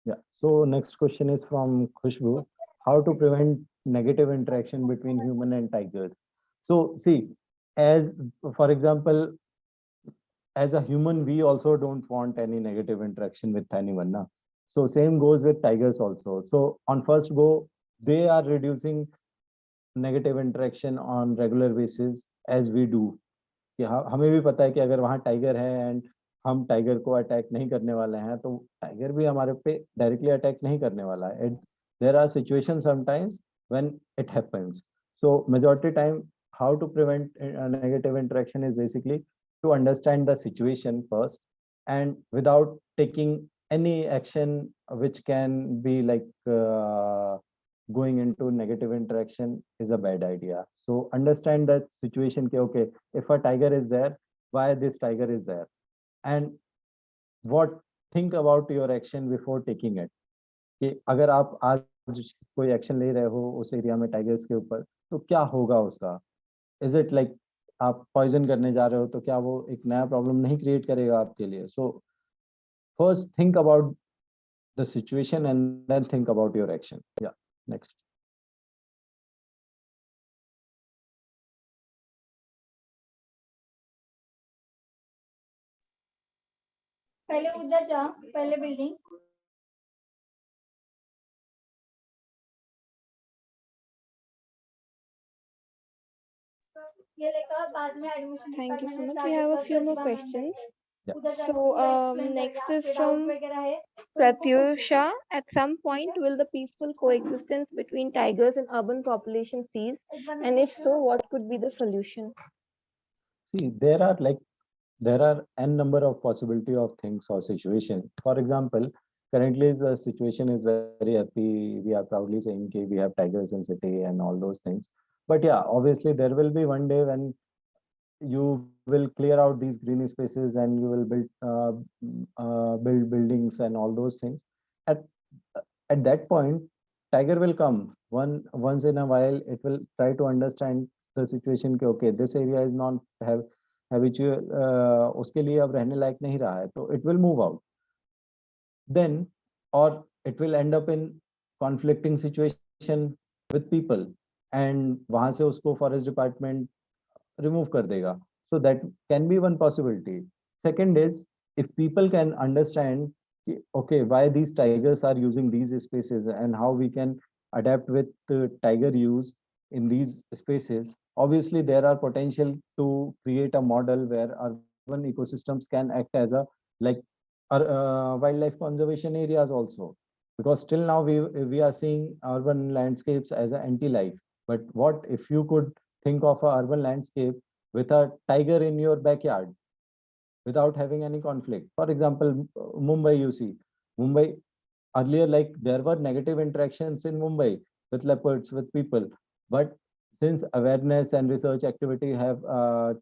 D: Yeah. So next question is from Khushbu. How to prevent negative interaction between human and tigers? So see, as for example, as a human, we also don't want any negative interaction with anyone. Na? So same goes with tigers also. So on first go, they are reducing negative interaction on regular basis as we do. कि हमें भी पता है कि अगर वहाँ tiger है and हम टाइगर को अटैक नहीं करने वाले हैं तो टाइगर भी हमारे पे डायरेक्टली अटैक नहीं करने वाला है. There are situation sometimes when it happens. So majority time how to prevent negative interaction is basically to understand the situation first and without taking any action which can be like going into negative interaction is a bad idea. So understand that situation ke, okay, if a tiger is there, why this tiger is there, and what think about your action before taking it. कि अगर आप आज कोई action ले रहे हो उस area में टाइगर्स के ऊपर तो क्या होगा उसका. इज इट लाइक आप पॉइजन करने जा रहे हो तो क्या वो एक नया प्रॉब्लम नहीं क्रिएट करेगा आपके लिए. So first think about the situation and then think about your action. या नेक्स्ट.
G: पहले उधर जा, पहले बिल्डिंग. ये देखा बाद में admission.
C: Thank you so much. We have a few more questions.
D: Yeah.
C: So next is from Pratyusha. At some point, will the peaceful coexistence between tigers and urban population cease? And if so, what could be the solution?
D: See, there are n number of possibility of things or situation. For example, currently the situation is very happy. We are proudly saying that we have tigers in city and all those things. But yeah, obviously there will be one day when you will clear out these green spaces and you will build buildings and all those things. At at that point, tiger will come once in a while. It will try to understand the situation कि okay, this area is not have habitual, उसके लिए अब रहने लायक नहीं रहा है, तो it will move out. Then, or it will end up in conflicting situation with people, and वहां से उसको forest department remove कर देगा. So that can be one possibility. Second is if people can understand okay, why these tigers are using these spaces and how we can adapt with tiger use in these spaces. Obviously there are potential to create a model where urban ecosystems can act as a like wildlife conservation areas also, because till now we are seeing urban landscapes as an anti-life. But what if you could think of a urban landscape with a tiger in your backyard without having any conflict? For example, Mumbai, you see, Mumbai earlier, like there were negative interactions in Mumbai with leopards, with people. But since awareness and research activity have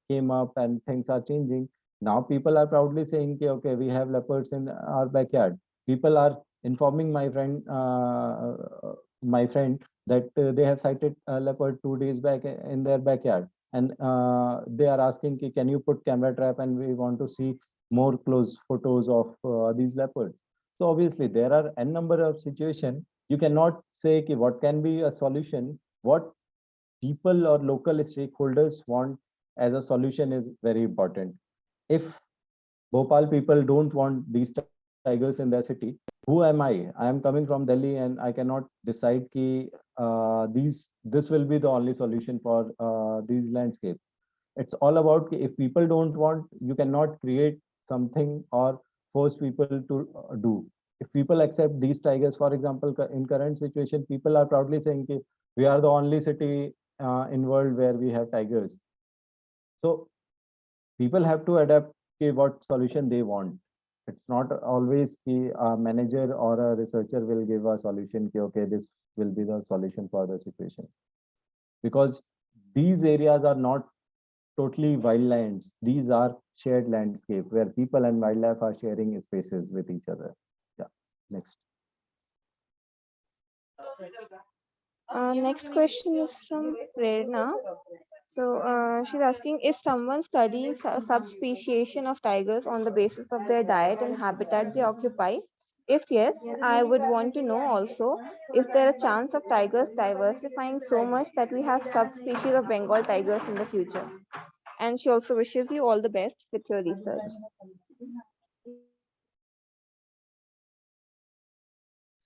D: came up and things are changing, now people are proudly saying, okay, we have leopards in our backyard. People are informing my friend that they have sighted a leopard 2 days back in their backyard. And they are asking, can you put camera trap, and we want to see more close photos of these leopards. So obviously there are n number of situations. You cannot say what can be a solution. What people or local stakeholders want as a solution is very important. If Bhopal people don't want these tigers in their city, who am I? I am coming from Delhi and I cannot decide this will be the only solution for these landscapes. It's all about if people don't want, you cannot create something or force people to do. If people accept these tigers, for example, in current situation, people are proudly saying we are the only city in world where we have tigers. So people have to adapt what solution they want. It's not always a manager or a researcher will give a solution okay, this will be the solution for the situation, because these areas are not totally wildlands. These are shared landscape where people and wildlife are sharing spaces with each other. Yeah, next.
C: Next question is from Prerna. So she's asking, is someone studying subspeciation of tigers on the basis of their diet and habitat they occupy? If yes, I would want to know also, is there a chance of tigers diversifying so much that we have subspecies of Bengal tigers in the future? And she also wishes you all the best with your research.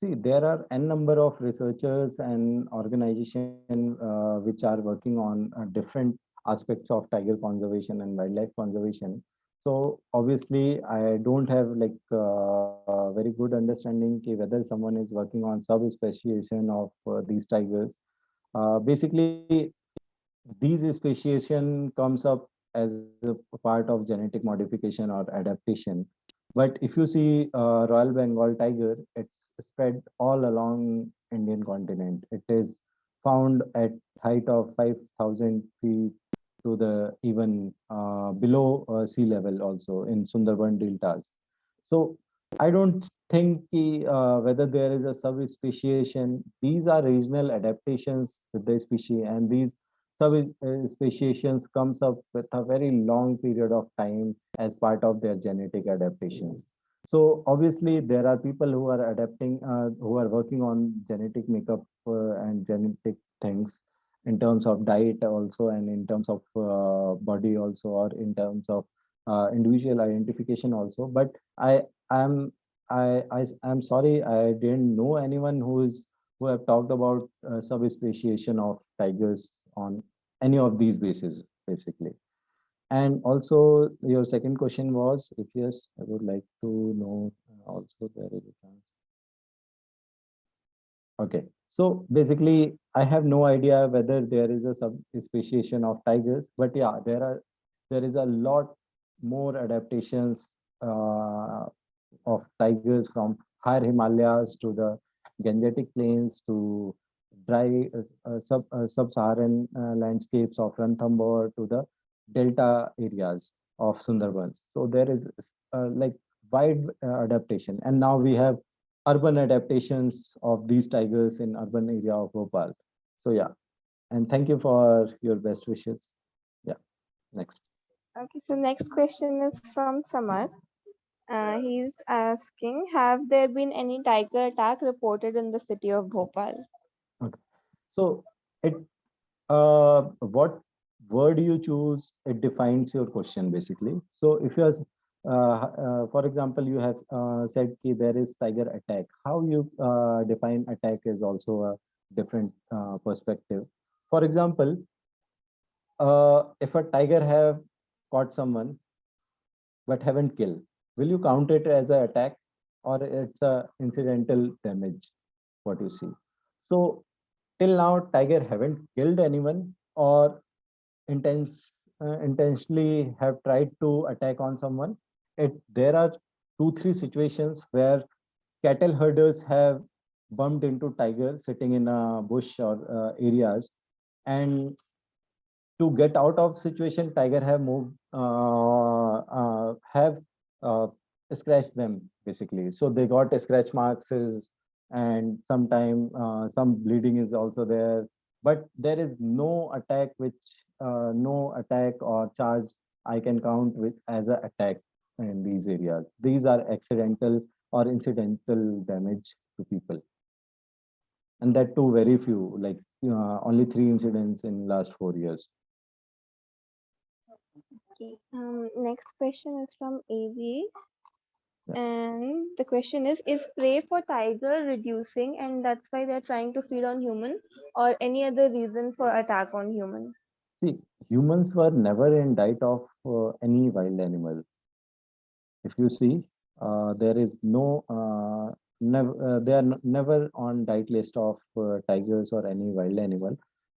D: See, there are n number of researchers and organizations which are working on different aspects of tiger conservation and wildlife conservation. So obviously, I don't have like a very good understanding whether someone is working on subspeciation of these tigers. Basically, these speciation comes up as a part of genetic modification or adaptation. But if you see Royal Bengal tiger, it's spread all along Indian continent. It is found at height of 5,000 feet to the even below sea level also in Sundarban deltas. So I don't think whether there is a sub-speciation. These are regional adaptations with the species, and these sub-speciations comes up with a very long period of time as part of their genetic adaptations. So obviously there are people who are adapting, who are working on genetic makeup and genetic things in terms of diet also, and in terms of body also, or in terms of individual identification also. But I'm I'm sorry, I didn't know anyone who have talked about subspeciation of tigers on any of these bases, basically. And also, your second question was, if yes, I would like to know also there is a chance. Okay, so basically, I have no idea whether there is a subspeciation of tigers, but yeah, there is a lot more adaptations of tigers from higher Himalayas to the Gangetic Plains to dry sub-Saharan landscapes of Ranthambore to the delta areas of Sundarbans. So there is like wide adaptation, and now we have urban adaptations of these tigers in urban area of Bhopal. So yeah, and thank you for your best wishes. Yeah, next.
C: Okay, so next question is from Samar. He's asking, have there been any tiger attack reported in the city of Bhopal?
D: Okay. So it what word you choose, it defines your question basically. So if you are for example, you have said ki there is tiger attack. How you define attack is also a different perspective. For example, if a tiger have caught someone but haven't killed, will you count it as an attack, or it's a incidental damage? What you see. So till now, tiger haven't killed anyone or intentionally have tried to attack on someone. There are 2-3 situations where cattle herders have bumped into tiger sitting in a bush or areas, and to get out of situation, tiger have moved have uh, scratched them basically. So they got scratch marks and sometime some bleeding is also there, but there is no attack no attack or charge I can count with as an attack in these areas. These are accidental or incidental damage to people, and that too very few, like only 3 incidents in last 4 years.
C: Okay. Next question is from AV. And the question is prey for tiger reducing and that's why they're trying to feed on human, or any other reason for attack on human?
D: See, humans were never in diet of any wild animal. If you see, there is no, never, they are never on diet list of tigers or any wild animal.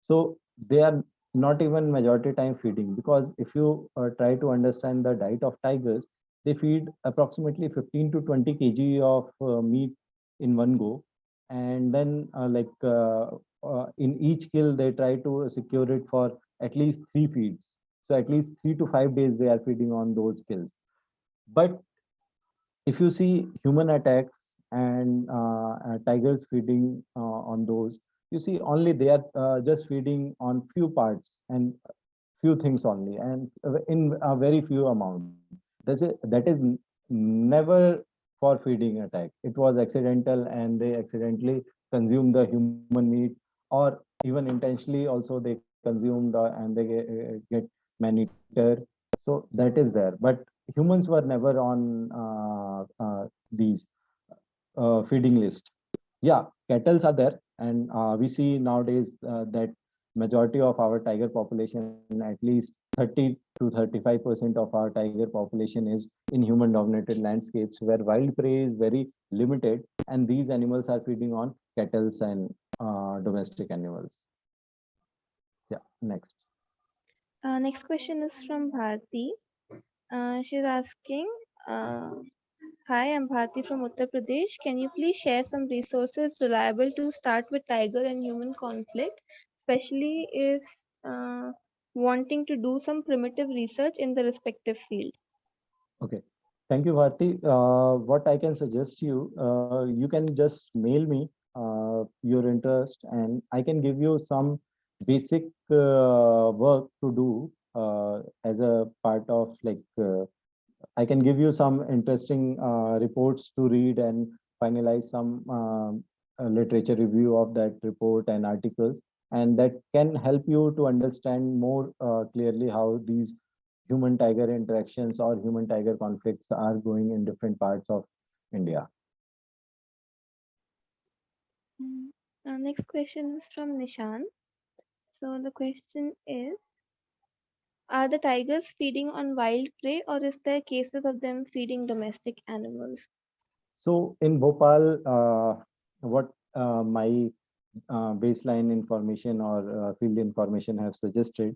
D: So they are not even majority time feeding, because if you try to understand the diet of tigers, they feed approximately 15 to 20 kg of meat in one go. And then in each kill, they try to secure it for at least 3 feeds. So at least 3 to 5 days they are feeding on those kills. But if you see human attacks and tigers feeding on those, you see only they are just feeding on few parts and few things only, and in a very few amount. That is never for feeding attack. It was accidental, and they accidentally consume the human meat, or even intentionally also they consumed and they get man-eater. So that is there, but humans were never on these feeding list. Yeah, kettles are there, and we see nowadays that majority of our tiger population, at least 30 to 35% of our tiger population is in human dominated landscapes where wild prey is very limited, and these animals are feeding on kettles and domestic animals. Yeah, next.
C: Next question is from Bharti. She's asking, hi, I'm Bharti from Uttar Pradesh. Can you please share some resources reliable to start with tiger and human conflict, especially if wanting to do some primitive research in the respective field?
D: Okay. Thank you, Bharti. What I can suggest you can just mail me your interest, and I can give you some basic work to do as a part of I can give you some interesting reports to read and finalize some literature review of that report and articles, and that can help you to understand more clearly how these human tiger interactions or human tiger conflicts are going in different parts of India.
C: Next question is from Nishan. So the question is, are the tigers feeding on wild prey, or is there cases of them feeding domestic animals?
D: So in Bhopal, what my baseline information or field information have suggested,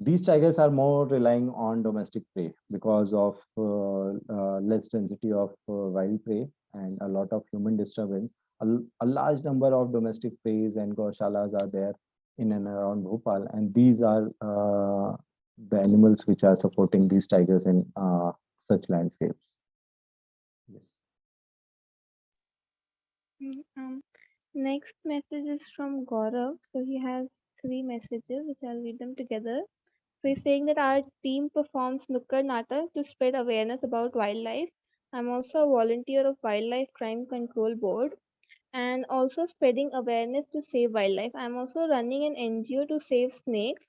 D: these tigers are more relying on domestic prey because of less density of wild prey and a lot of human disturbance. A large number of domestic preys and gaushalas are there in and around Bhopal, and these are the animals which are supporting these tigers in such landscapes. Yes.
C: Next message is from Gaurav. So he has 3 messages, which I'll read them together. So he's saying that our team performs Nukkad Natak to spread awareness about wildlife. I'm also a volunteer of Wildlife Crime Control Board and also spreading awareness to save wildlife. I'm also running an NGO to save snakes,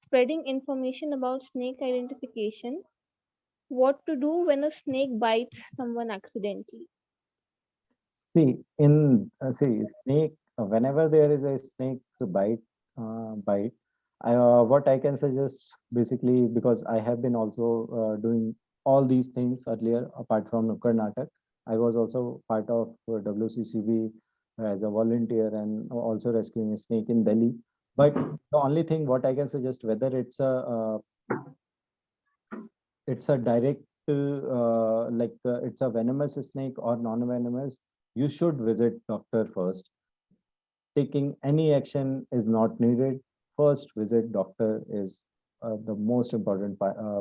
C: spreading information about snake identification, what to do when a snake bites someone accidentally.
D: See, snake. Whenever there is a snake bite, what I can suggest basically, because I have been also doing all these things earlier apart from Nukkad Natak. I was also part of WCCB as a volunteer and also rescuing a snake in Delhi. But the only thing what I can suggest, whether it's a direct it's a venomous snake or non-venomous, you should visit doctor first. Taking any action is not needed. First visit doctor is the most important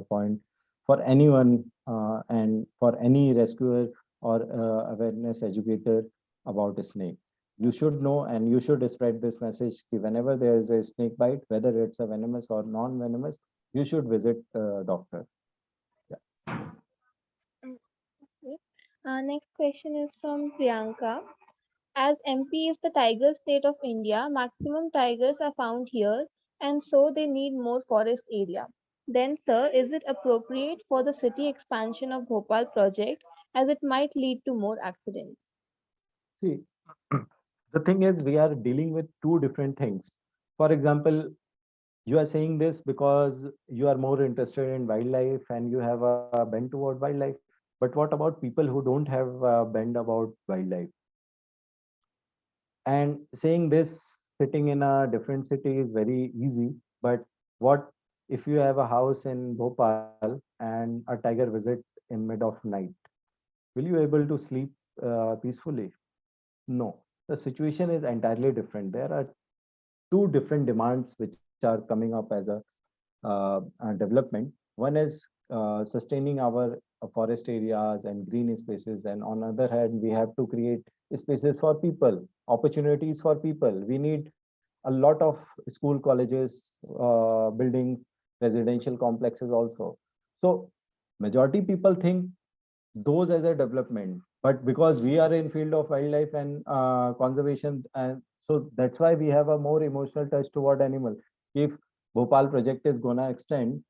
D: point for anyone and for any rescuer or awareness educator about a snake. You should know and you should spread this message ki whenever there is a snake bite, whether it's a venomous or non-venomous, you should visit doctor.
C: Next question is from Priyanka. As MP is the tiger state of India, maximum tigers are found here and so they need more forest area. Then, sir, is it appropriate for the city expansion of Bhopal project as it might lead to more accidents?
D: See, the thing is, we are dealing with two different things. For example, you are saying this because you are more interested in wildlife and you have a bent toward wildlife. But what about people who don't have a bend about wildlife? And saying this sitting in a different city is very easy. But what if you have a house in Bhopal and a tiger visit in mid of night? Will you able to sleep peacefully? No, the situation is entirely different. There are two different demands which are coming up as a development. One is sustaining our forest areas and green spaces, and on the other hand, we have to create spaces for people, opportunities for people. We need a lot of school, colleges, buildings, residential complexes also. So majority people think those as a development, but because we are in field of wildlife and conservation, and so that's why we have a more emotional touch toward animal. If Bhopal project is gonna extend,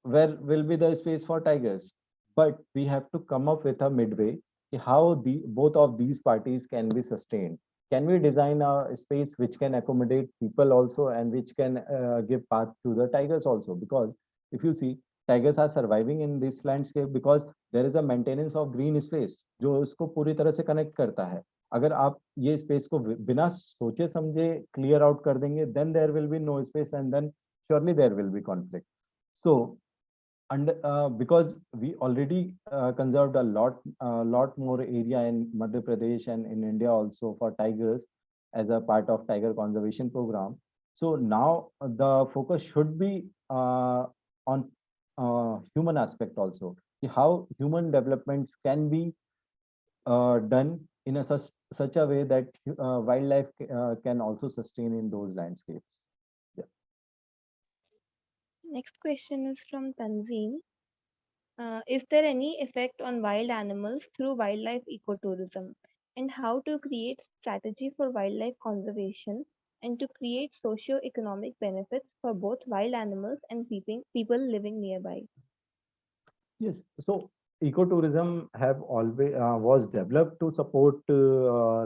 D: where will be the space for tigers? But we have to come up with a midway, how the both of these parties can be sustained. Can we design a space which can accommodate people also, and which can give path to the tigers also? Because if you see, tigers are surviving in this landscape because there is a maintenance of green space जो उसको पूरी तरह से connect करता है. अगर आप ये space को बिना सोचे समझे clear out कर देंगे, then there will be no space, and then surely there will be conflict. So, and because we already conserved a lot more area in Madhya Pradesh and in India also for tigers as a part of tiger conservation program. So now the focus should be on human aspect also, how human developments can be done in a such a way that wildlife can also sustain in those landscapes.
C: Next question is from Tanzeen. Is there any effect on wild animals through wildlife ecotourism? And how to create strategy for wildlife conservation and to create socio-economic benefits for both wild animals and people living nearby?
D: Yes, so ecotourism have always was developed to support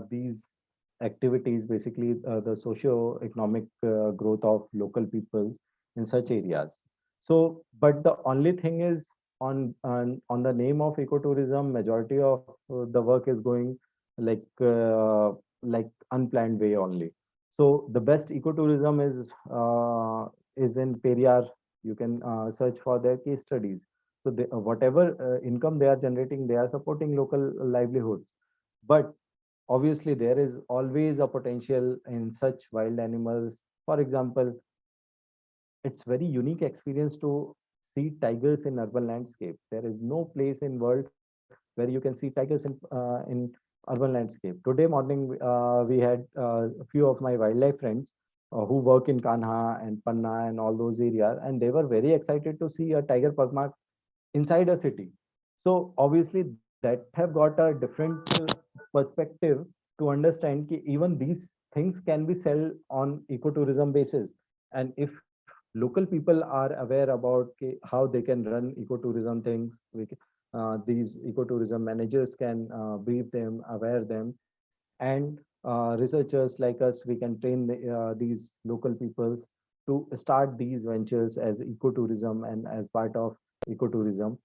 D: these activities, basically the socio-economic growth of local peoples in such areas. So, but the only thing is on the name of ecotourism, majority of the work is going like unplanned way only. So the best ecotourism is in Periyar. You can search for their case studies. So they, whatever income they are generating, they are supporting local livelihoods. But obviously, there is always a potential in such wild animals. For example, it's very unique experience to see tigers in urban landscape. There is no place in world where you can see tigers in urban landscape. Today morning, we had a few of my wildlife friends who work in Kanha and Panna and all those areas, and they were very excited to see a tiger pugmark inside a city. So obviously that have got a different perspective to understand that even these things can be sold on ecotourism basis. And if local people are aware about how they can run ecotourism things, these ecotourism managers can brief them, aware them, and researchers like us, we can train these local peoples to start these ventures as ecotourism and as part of ecotourism.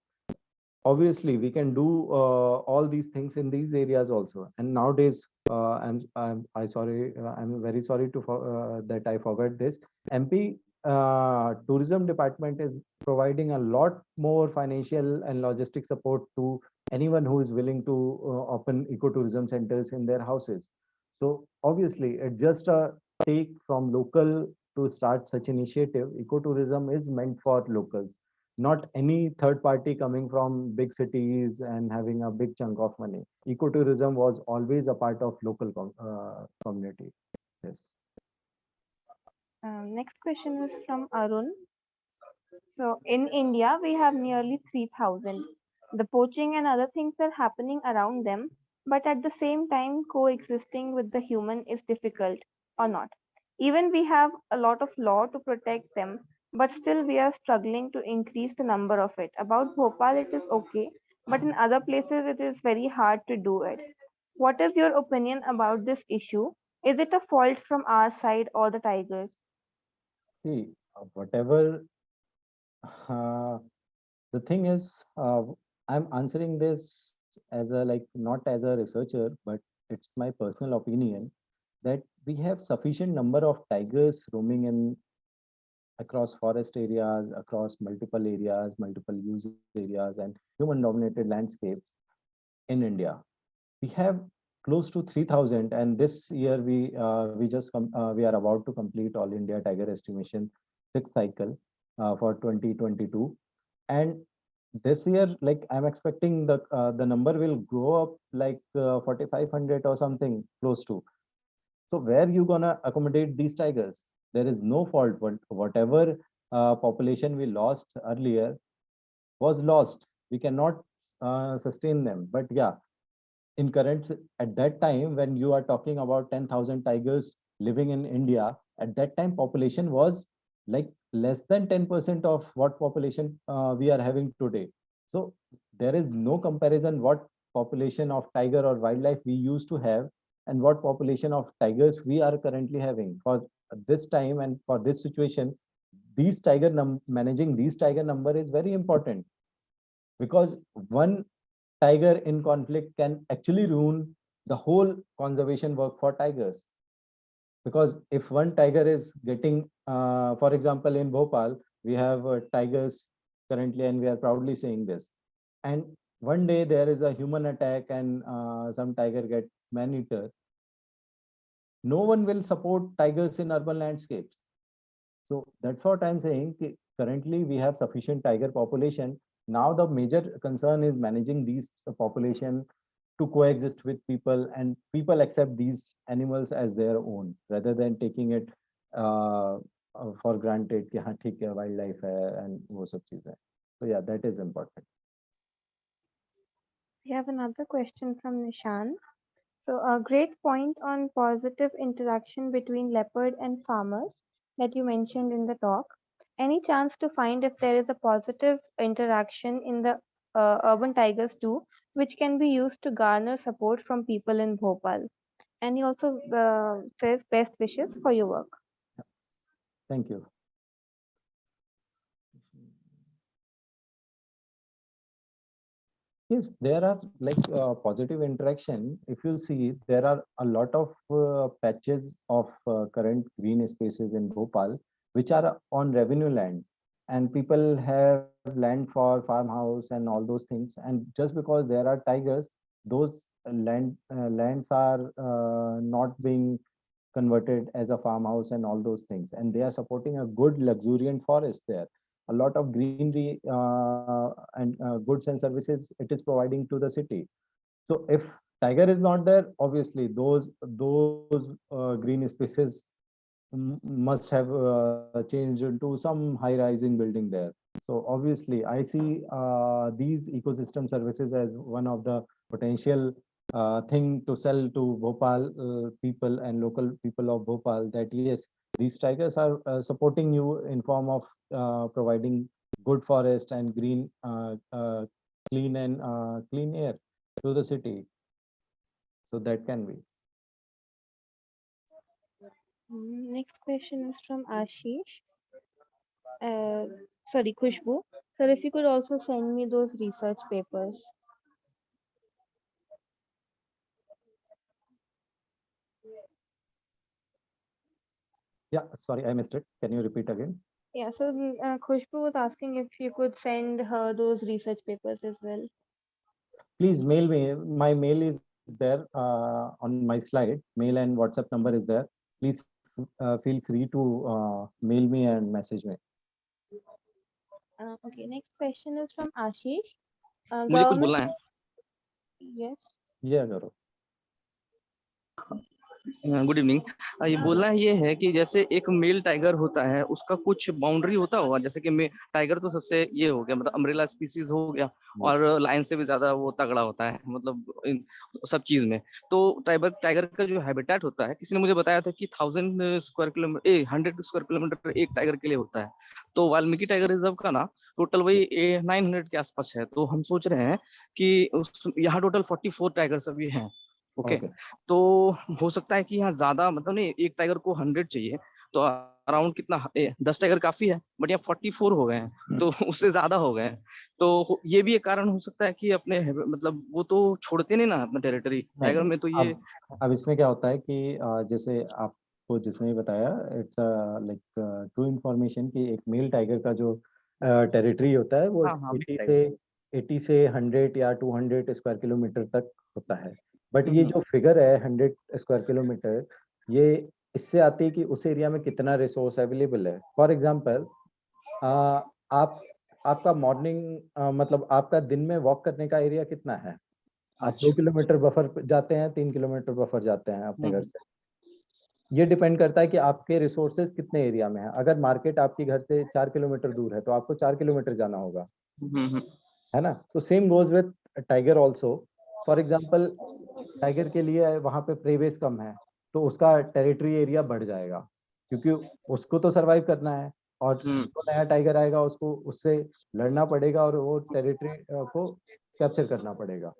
D: Obviously we can do all these things in these areas also. And nowadays I'm very sorry to that I forgot this. MP tourism department is providing a lot more financial and logistic support to anyone who is willing to open ecotourism centers in their houses. So obviously it's just a take from local to start such initiative. Ecotourism is meant for locals, not any third party coming from big cities and having a big chunk of money. Ecotourism was always a part of local community. Yes.
C: Next question is from Arun. So in India, we have nearly 3,000. The poaching and other things are happening around them, but at the same time, coexisting with the human is difficult or not. Even we have a lot of law to protect them, but still we are struggling to increase the number of it. About Bhopal, it is okay, but in other places, it is very hard to do it. What is your opinion about this issue? Is it a fault from our side or the tigers?
D: See, whatever the thing is, I'm answering this as a like not as a researcher, but it's my personal opinion that we have sufficient number of tigers roaming in across forest areas, across multiple areas, multiple use areas, and human dominated landscapes in India. We have close to 3,000, and this year we are about to complete All India Tiger Estimation 6th cycle. for 2022, and this year, like I'm expecting the number will grow up like 4,500 or something close to. So where you gonna accommodate these tigers? There is no fault. Whatever population we lost earlier was lost. We cannot sustain them. But yeah, in current at that time when you are talking about 10,000 tigers living in India, at that time population was like less than 10% of what population we are having today. So there is no comparison what population of tiger or wildlife we used to have and what population of tigers we are currently having for this time and for this situation. These managing these tiger number is very important, because one tiger in conflict can actually ruin the whole conservation work for tigers. Because if one tiger is getting, for example, in Bhopal, we have tigers currently, and we are proudly saying this. And one day there is a human attack and some tiger get man-eater. No one will support tigers in urban landscapes. So that's what I'm saying. Currently, we have sufficient tiger population. Now the major concern is managing these population to coexist with people, and people accept these animals as their own rather than taking it for granted कि हाँ ठीक है wildlife है and वो सब चीजें. So yeah, that is important.
C: We have another question from Nishan. So a great point on positive interaction between leopard and farmers that you mentioned in the talk. Any chance to find if there is a positive interaction in the urban tigers too, which can be used to garner support from people in Bhopal? And he also says best wishes for your work.
D: Thank you. Yes, there are like positive interaction. If you see, there are a lot of patches of current green spaces in Bhopal, which are on revenue land, and people have land for farmhouse and all those things. And just because there are tigers, those lands are not being converted as a farmhouse and all those things, and they are supporting a good luxuriant forest there. A lot of greenery and goods and services it is providing to the city. So if tiger is not there, obviously those green spaces must have changed into some high rising building there. So obviously I see these ecosystem services as one of the potential thing to sell to Bhopal people and local people of Bhopal, that yes, these tigers are supporting you in form of providing good forest and green clean and clean air to the city. So that can be.
C: Next question is from Ashish. Sorry, Khushbu. Sir, if you could also send me those research papers.
D: Yeah, sorry, I missed it. Can you repeat again?
C: Yeah, so Khushbu was asking if you could send her those research papers as well.
D: Please mail me. My mail is there on my slide. Mail and WhatsApp number is there. Please feel free to mail me and message me.
C: Okay, next question is from Ashish.
E: मुझे कुछ बोलना है.
C: Yes.
D: Yeah, Gaurav.
E: Good evening. ये बोलना ये है कि जैसे एक मेल टाइगर होता है, उसका कुछ बाउंड्री होता होगा. जैसे कि टाइगर तो सबसे ये हो गया, मतलब अम्ब्रेला स्पीसीज हो गया, और लायन से भी ज्यादा वो तगड़ा होता है, मतलब इन सब चीज में. तो टाइगर का जो हैबिटेट होता है, किसी ने मुझे बताया था कि 100 स्क्वायर किलोमीटर एक टाइगर के लिए होता है. तो वाल्मीकि टाइगर रिजर्व का ना टोटल वही 900 के आसपास है. तो हम सोच रहे हैं कि यहाँ टोटल 44 टाइगर्स अभी हैं. ओके, तो हो सकता है कि यहाँ ज्यादा, मतलब नहीं, एक टाइगर को 100 चाहिए, तो अराउंड कितना 10 टाइगर काफी है, बट यहाँ 44 हो गए हैं, तो उससे ज्यादा हो गए हैं. तो ये भी एक कारण हो सकता है कि अपने, मतलब वो तो छोड़ते नहीं ना अपना टेरिटरी टाइगर में. तो ये
D: अब इसमें क्या होता है कि जैसे आपको जिसने भी बताया, इट्स लाइक ट्रू इन्फॉर्मेशन कि एक मेल टाइगर का जो टेरिटरी होता है वो 80 से 100 या 200 स्क्वायर किलोमीटर तक होता है. बट ये जो फिगर है 100 स्क्वायर किलोमीटर, ये इससे आती है कि उस एरिया में कितना रिसोर्स अवेलेबल है. फॉर एग्जांपल आप आपका मॉर्निंग मतलब आपका दिन में वॉक करने का एरिया कितना है? आप 2
E: अच्छा।
D: किलोमीटर बफर पे जाते हैं, 3 किलोमीटर बफर जाते हैं अपने घर
E: हम्म,
D: से। ये डिपेंड करता है कि आपके रिसोर्सेज कितने एरिया में है। अगर मार्केट आपके घर से 4 किलोमीटर दूर है तो आपको 4 किलोमीटर जाना होगा,
E: हम्म,
D: है ना? तो same goes with tiger also. For example tiger के लिए वहाँ पे प्रे बेस कम है, तो उसका टेरिटरी एरिया बढ़ जाएगा, क्योंकि उसको तो सरवाइव करना है और
E: हम्म,
D: जो नया टाइगर आएगा उसको उससे लड़ना पड़ेगा और वो टेरिटरी को कैप्चर करना पड़ेगा।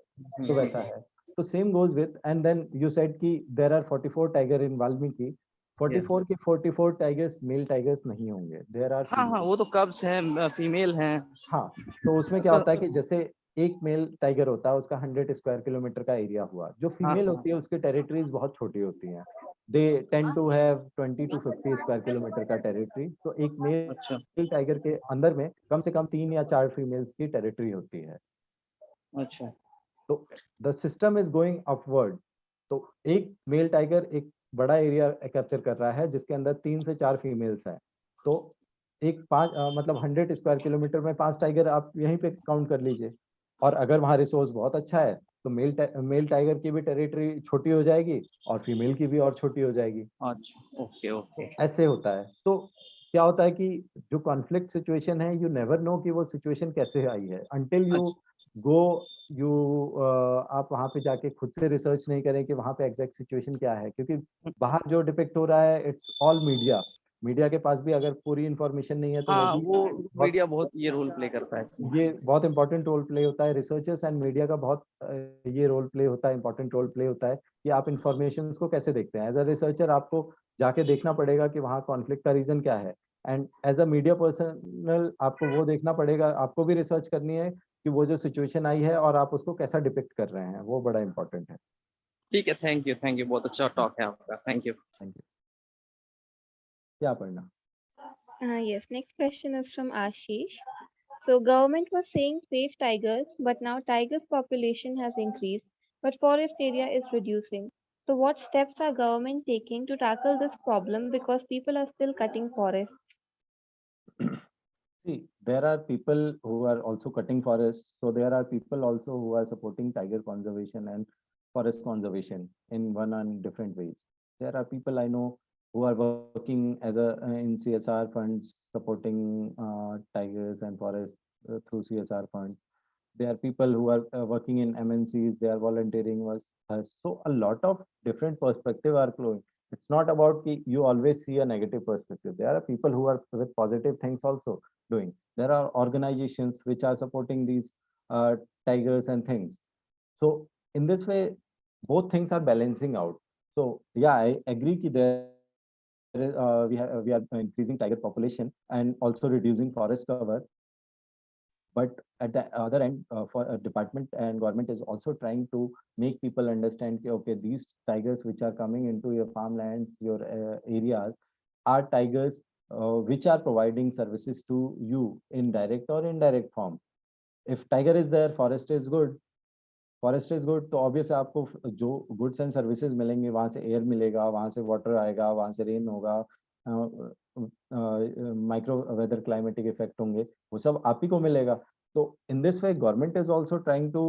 D: तो वैसा है। तो same goes with and then you said कि there are 44 tiger in Valmiki.
E: yes।
D: 44 के 44 टाइगर्स मेल टाइगर्स नहीं होंगे, देयर आर
E: हाँ हाँ,
D: फीमेल।
E: वो तो कब्स हैं, फीमेल हैं।
D: हाँ, तो उसमें क्या होता है कि जैसे एक मेल टाइगर होता है उसका 100 स्क्वायर किलोमीटर का एरिया हुआ, जो
E: हाँ
D: फीमेल
E: हाँ।
D: होती है उसकी टेरिटरीज बहुत छोटी होती हैं। They tend to have 20 to 50 square kilometre का टेरिटरी। तो एक
E: अच्छा
D: मेल टाइगर के अंदर में कम से कम 3 या 4 फीमेल्स की टेरिटरी होती है।
E: अच्छा।
D: तो the system is going upward. तो एक मेल टाइगर एक बड़ा एरिया कैप्चर कर रहा है जिसके अंदर 3 से 4 फीमेल्स हैं। तो एक मतलब 100 स्क्वायर किलोमीटर में 5 टाइगर आप यहीं पे काउंट कर लीजिए। और अगर वहाँ रिसोर्स बहुत अच्छा है तो मेल टाइगर की भी टेरिटरी छोटी हो जाएगी और फीमेल की भी और छोटी हो जाएगी।
E: अच्छा, ओके ओके।
D: ऐसे होता है। तो क्या होता है कि जो कॉन्फ्लिक्ट सिचुएशन है, यू नेवर नो कि वो सिचुएशन कैसे आई है अंटिल यू
E: अच्छा।
D: गो यू आप वहां पे जाके खुद से रिसर्च नहीं करें कि वहां पे एग्जैक्ट सिचुएशन क्या है, क्योंकि बाहर जो डिपिक्ट हो रहा है इट्स ऑल मीडिया। मीडिया के पास भी अगर पूरी इंफॉर्मेशन नहीं है तो वो
E: हाँ,
D: भी
E: वो
D: बहुत
E: मीडिया बहुत ये रोल प्ले करता है इसमें।
D: ये बहुत इंपॉर्टेंट रोल प्ले होता है। रिसर्चर्स एंड मीडिया का बहुत ये रोल प्ले होता है, इंपॉर्टेंट रोल प्ले होता है कि आप इंफॉर्मेशन को कैसे देखते हैं। एज अ रिसर्चर आपको जाके देखना पड़ेगा कि वहाँ कॉन्फ्लिक्ट का रीजन क्या है, and as a media personal आपको वो देखना पड़ेगा, आपको भी रिसर्च करनी है कि वो जो सिचुएशन आई है और आप उसको कैसा डिपिक्ट कर रहे हैं, वो बड़ा इंपॉर्टेंट है।
E: ठीक है, थैंक यू, बहुत अच्छा टॉक है आपका, थैंक यू।
D: Thank you. क्या पढ़ना?
C: Yes, next question is from Ashish. So government was saying save tigers, but now tigers population has increased, but forest area is reducing. So what steps are government taking to tackle this problem because people are still cutting forests?
D: See, there are people who are also cutting forests. So there are people also who are supporting tiger conservation and forest conservation in one and different ways. There are people I know who are working as a in CSR funds supporting tigers and forests through CSR funds. There are people who are working in MNCs. They are volunteering with us. So a lot of different perspective are flowing. It's not about ki you always see a negative perspective. There are people who are with positive things also doing. There are organizations which are supporting these tigers and things. So in this way, both things are balancing out. So yeah, I agree that we are increasing tiger population and also reducing forest cover. But at the other end, for a department and government is also trying to make people understand that, okay, these tigers which are coming into your farmlands, your areas, are tigers which are providing services to you in direct or indirect form. If tiger is there, forest is good. Forest is good, तो obvious आपको जो goods and services मिलेंगे, वहाँ से air मिलेगा, वहाँ से water आएगा, वहाँ से रेन होगा, माइक्रो वेदर क्लाइमेटिक इफेक्ट होंगे, वो सब आप ही को मिलेगा। तो in this way government is also trying to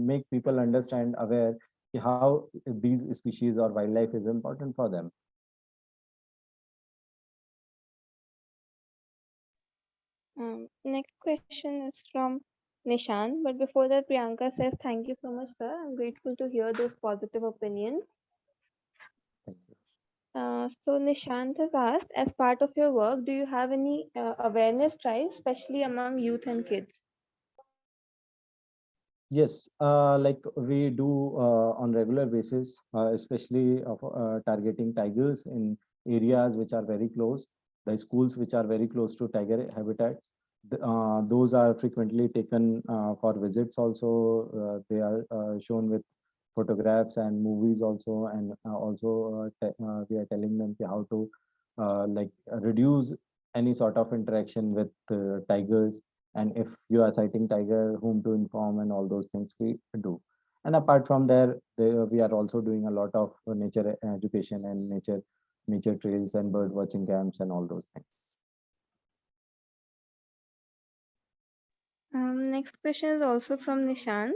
D: make people understand aware कि हाउ दीज स्पीशीज और wild life is important for them.
C: Next question is from Nishan. But before that, Priyanka says, thank you so much, sir. I'm grateful to hear those positive opinions. So Nishant has asked, as part of your work, do you have any awareness drives, especially among youth and kids?
D: Yes, like we do on regular basis, especially of targeting tigers in areas which are very close, the schools which are very close to tiger habitats. Those are frequently taken for visits also. They are shown with photographs and movies also, and also we are telling them how to like reduce any sort of interaction with tigers, and if you are sighting tiger, whom to inform, and all those things we do. And apart from there, we are also doing a lot of nature education and nature trails and bird watching camps and all those things.
C: Next question is also from Nishant.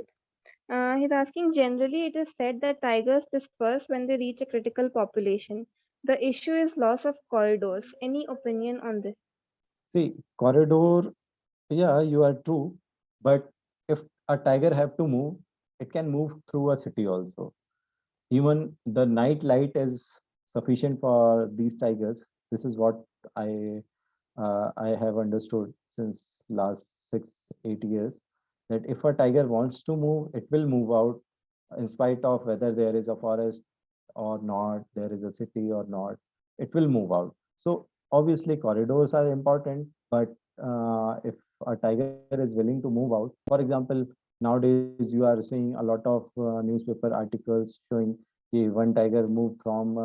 C: He's asking, generally it is said that tigers disperse when they reach a critical population. The issue is loss of corridors. Any opinion on this?
D: See, corridor, yeah, you are true. But if a tiger have to move, it can move through a city also. Even the night light is sufficient for these tigers. This is what I have understood since last 6 8 years, that if a tiger wants to move, it will move out in spite of whether there is a forest or not, there is a city or not, it will move out. So obviously corridors are important, but if a tiger is willing to move out, for example, nowadays you are seeing a lot of newspaper articles showing one tiger moved from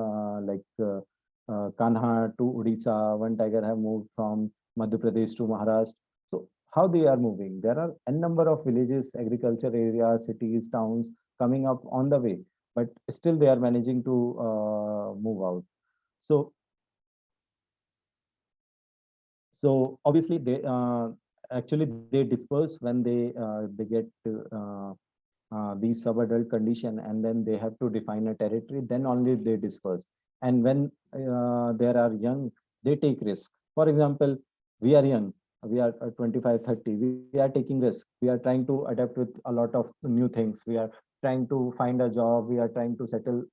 D: Kanha to Odisha, one tiger have moved from Madhya Pradesh to Maharashtra. So how they are moving? There are n number of villages, agriculture areas, cities, towns coming up on the way, but still they are managing to move out. So obviously they actually they disperse when they get these subadult condition, and then they have to define a territory, then only they disperse. And when there are young, they take risk. For example, we are young, we are 25 30, we are taking risk, we are trying to adapt with a lot of new things, we are trying to find a job, we are trying to settle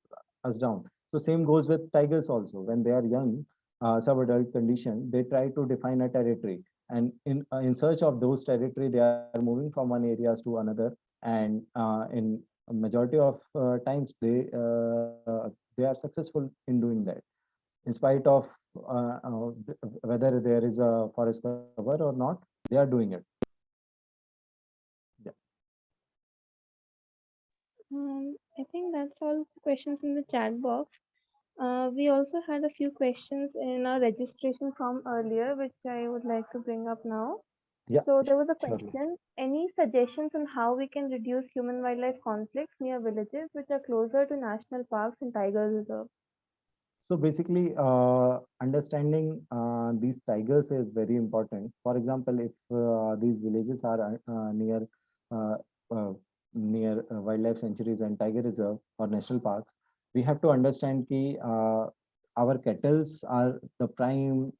D: us down. So same goes with tigers also. When they are young, subadult condition, they try to define a territory, and in search of those territory, they are moving from one areas to another. And in a majority of times they are successful in doing that, in spite of whether there is a forest cover or not, they are doing it. Yeah.
C: I think that's all questions in the chat box. We also had a few questions in our registration form earlier, which I would like to bring up now.
D: Yeah,
C: So there was a
D: surely.
C: question, any suggestions on how we can reduce human wildlife conflicts near villages which are closer to national parks and tiger reserves?
D: So basically, understanding these tigers is very important. For example, if these villages are uh, uh, near wildlife sanctuaries and tiger reserve or national parks, we have to understand that our kettles are the prime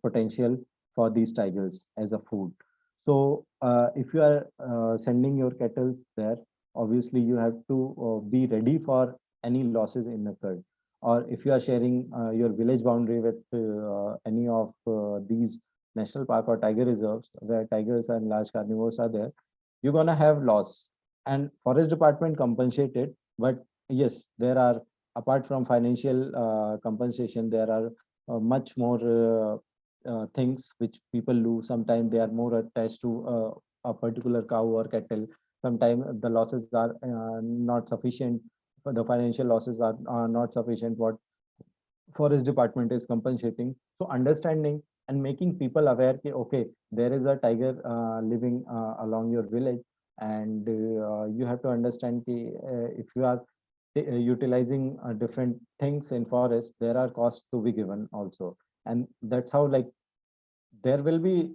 D: potential for these tigers as a food. So if you are sending your kettles there, obviously you have to be ready for any losses in occurred. Or if you are sharing your village boundary with any of these national park or tiger reserves where tigers and large carnivores are there, you're gonna have loss. And forest department compensated, but yes, there are, apart from financial compensation, there are much more things which people do. Sometimes they are more attached to a particular cow or cattle. Sometimes the losses are not sufficient. The financial losses are not sufficient. What forest department is compensating. So understanding and making people aware that okay, there is a tiger living along your village, and you have to understand that if you are utilizing different things in forest, there are costs to be given also. And that's how, like, there will be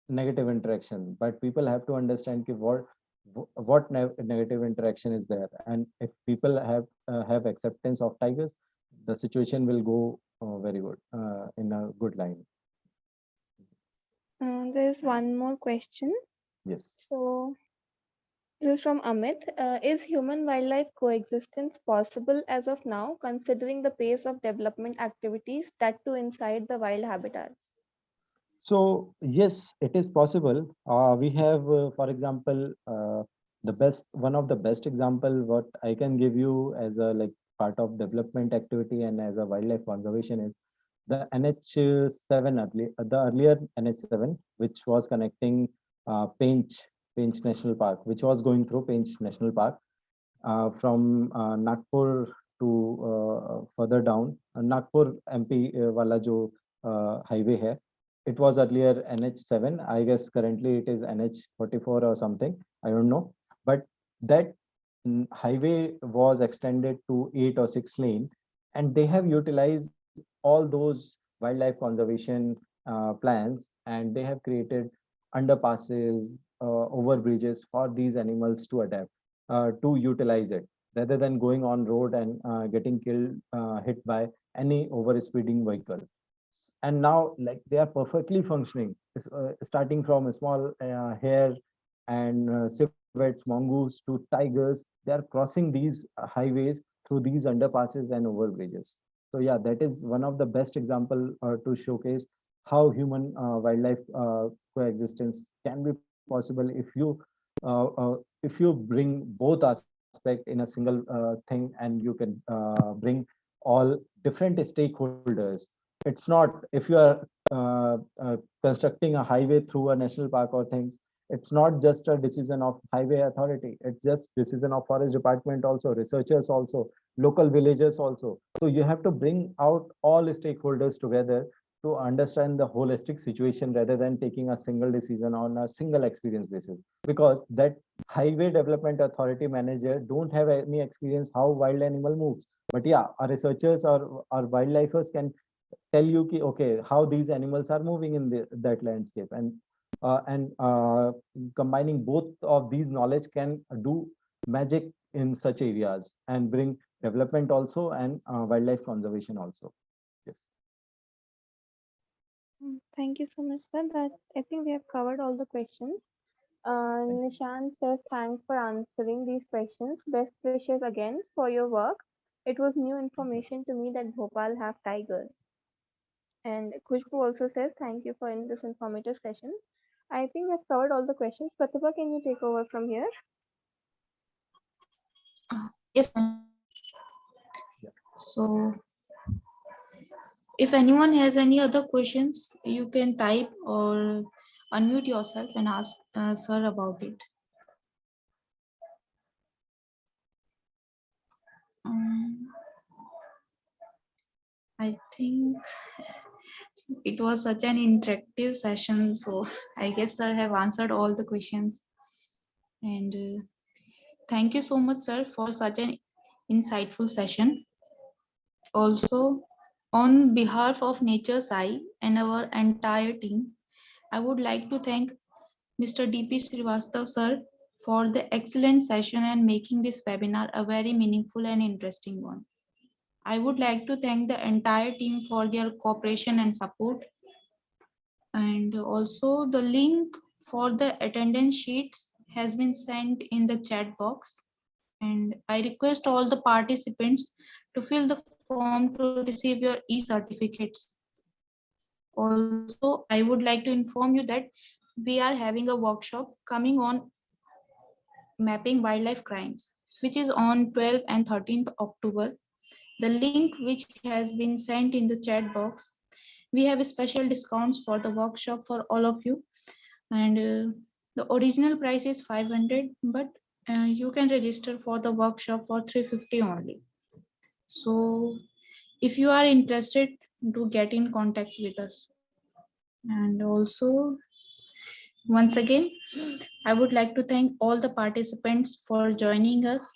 D: negative interaction, but people have to understand ki what negative interaction is there. And if people have acceptance of tigers, the situation will go very good, in a good line.
C: There's one more question.
D: Yes.
C: So this is from Amit. Is human wildlife coexistence possible as of now, considering the pace of development activities, that too inside the wild habitats?
D: So yes, it is possible. We have, for example, the best one of the best example what I can give you as a like part of development activity and as a wildlife conservation is the NH7 the earlier NH7, which was connecting Pench National Park, which was going through Pench National Park from Nagpur to further down Nagpur MP wala jo highway hai. It was earlier NH7. I guess currently it is NH44 or something. I don't know. But that highway was extended to 8 or 6 lane, and they have utilized all those wildlife conservation plans, and they have created underpasses, over bridges for these animals to adapt, to utilize it, rather than going on road and getting killed, hit by any over speeding vehicle. And now, like, they are perfectly functioning, starting from a small hare and civets, mongoose to tigers. They are crossing these highways through these underpasses and over bridges. So yeah, that is one of the best example to showcase how human wildlife coexistence can be possible if you bring both aspect in a single thing, and you can bring all different stakeholders. It's not, if you are constructing a highway through a national park or things, it's not just a decision of highway authority, it's just decision of forest department also, researchers also, local villagers also. So you have to bring out all stakeholders together to understand the holistic situation, rather than taking a single decision on a single experience basis, because that highway development authority manager don't have any experience how wild animal moves. But yeah, our researchers or our wildlifers can tell you ki, okay, how these animals are moving in that landscape, and combining both of these knowledge can do magic in such areas and bring development also, and wildlife conservation also. Yes.
C: Thank you so much, sir. That I think we have covered all the questions. Nishant says thanks for answering these questions. Best wishes again for your work. It was new information to me that Bhopal have tigers. And Khushbu also says thank you for this informative session. I think I've covered all the questions. Pratibha, can you take over from here?
B: Yes, ma'am. So if anyone has any other questions, you can type or unmute yourself and ask sir about it. I think it was such an interactive session, so I guess I have answered all the questions. And thank you so much, sir, for such an insightful session. Also, on behalf of Nature's Eye and our entire team, I would like to thank Mr. D.P. Srivastav, sir, for the excellent session and making this webinar a very meaningful and interesting one. I would like to thank the entire team for their cooperation and support. And also the link for the attendance sheets has been sent in the chat box. And I request all the participants to fill the form to receive your e-certificates. Also, I would like to inform you that we are having a workshop coming on mapping wildlife crimes, which is on 12th and 13th October. The link which has been sent in the chat box. We have special discounts for the workshop for all of you. And the original price is 500, but you can register for the workshop for 350 only. So if you are interested, do get in contact with us. And also, once again, I would like to thank all the participants for joining us.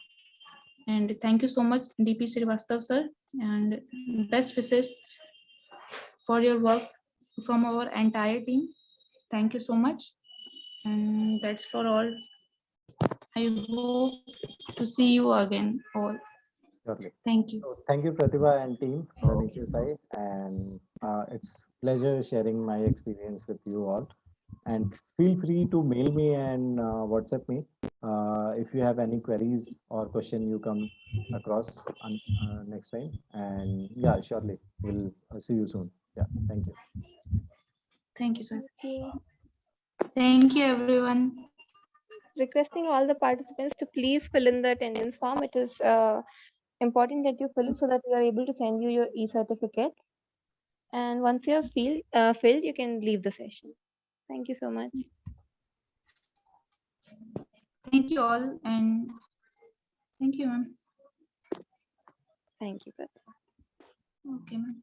B: And thank you so much, DP Srivastav sir, and best wishes for your work from our entire team. Thank you so much. And that's for all. I hope to see you again all.
D: Surely.
B: Thank you.
D: So thank you, Pratibha and team, the Nature Side, and it's pleasure sharing my experience with you all. And feel free to mail me and WhatsApp me if you have any queries or question you come across on, next time. And yeah, surely we'll see you soon. Yeah, thank you.
B: Thank you, sir.
C: Thank you.
B: Thank you, everyone.
C: Requesting all the participants to please fill in the attendance form. It is important that you fill it so that we are able to send you your e-certificates. And once you have filled, you can leave the session. Thank you so much.
B: Thank you all, and thank you, ma'am.
C: Thank you, Pratibha.
B: Okay, ma'am.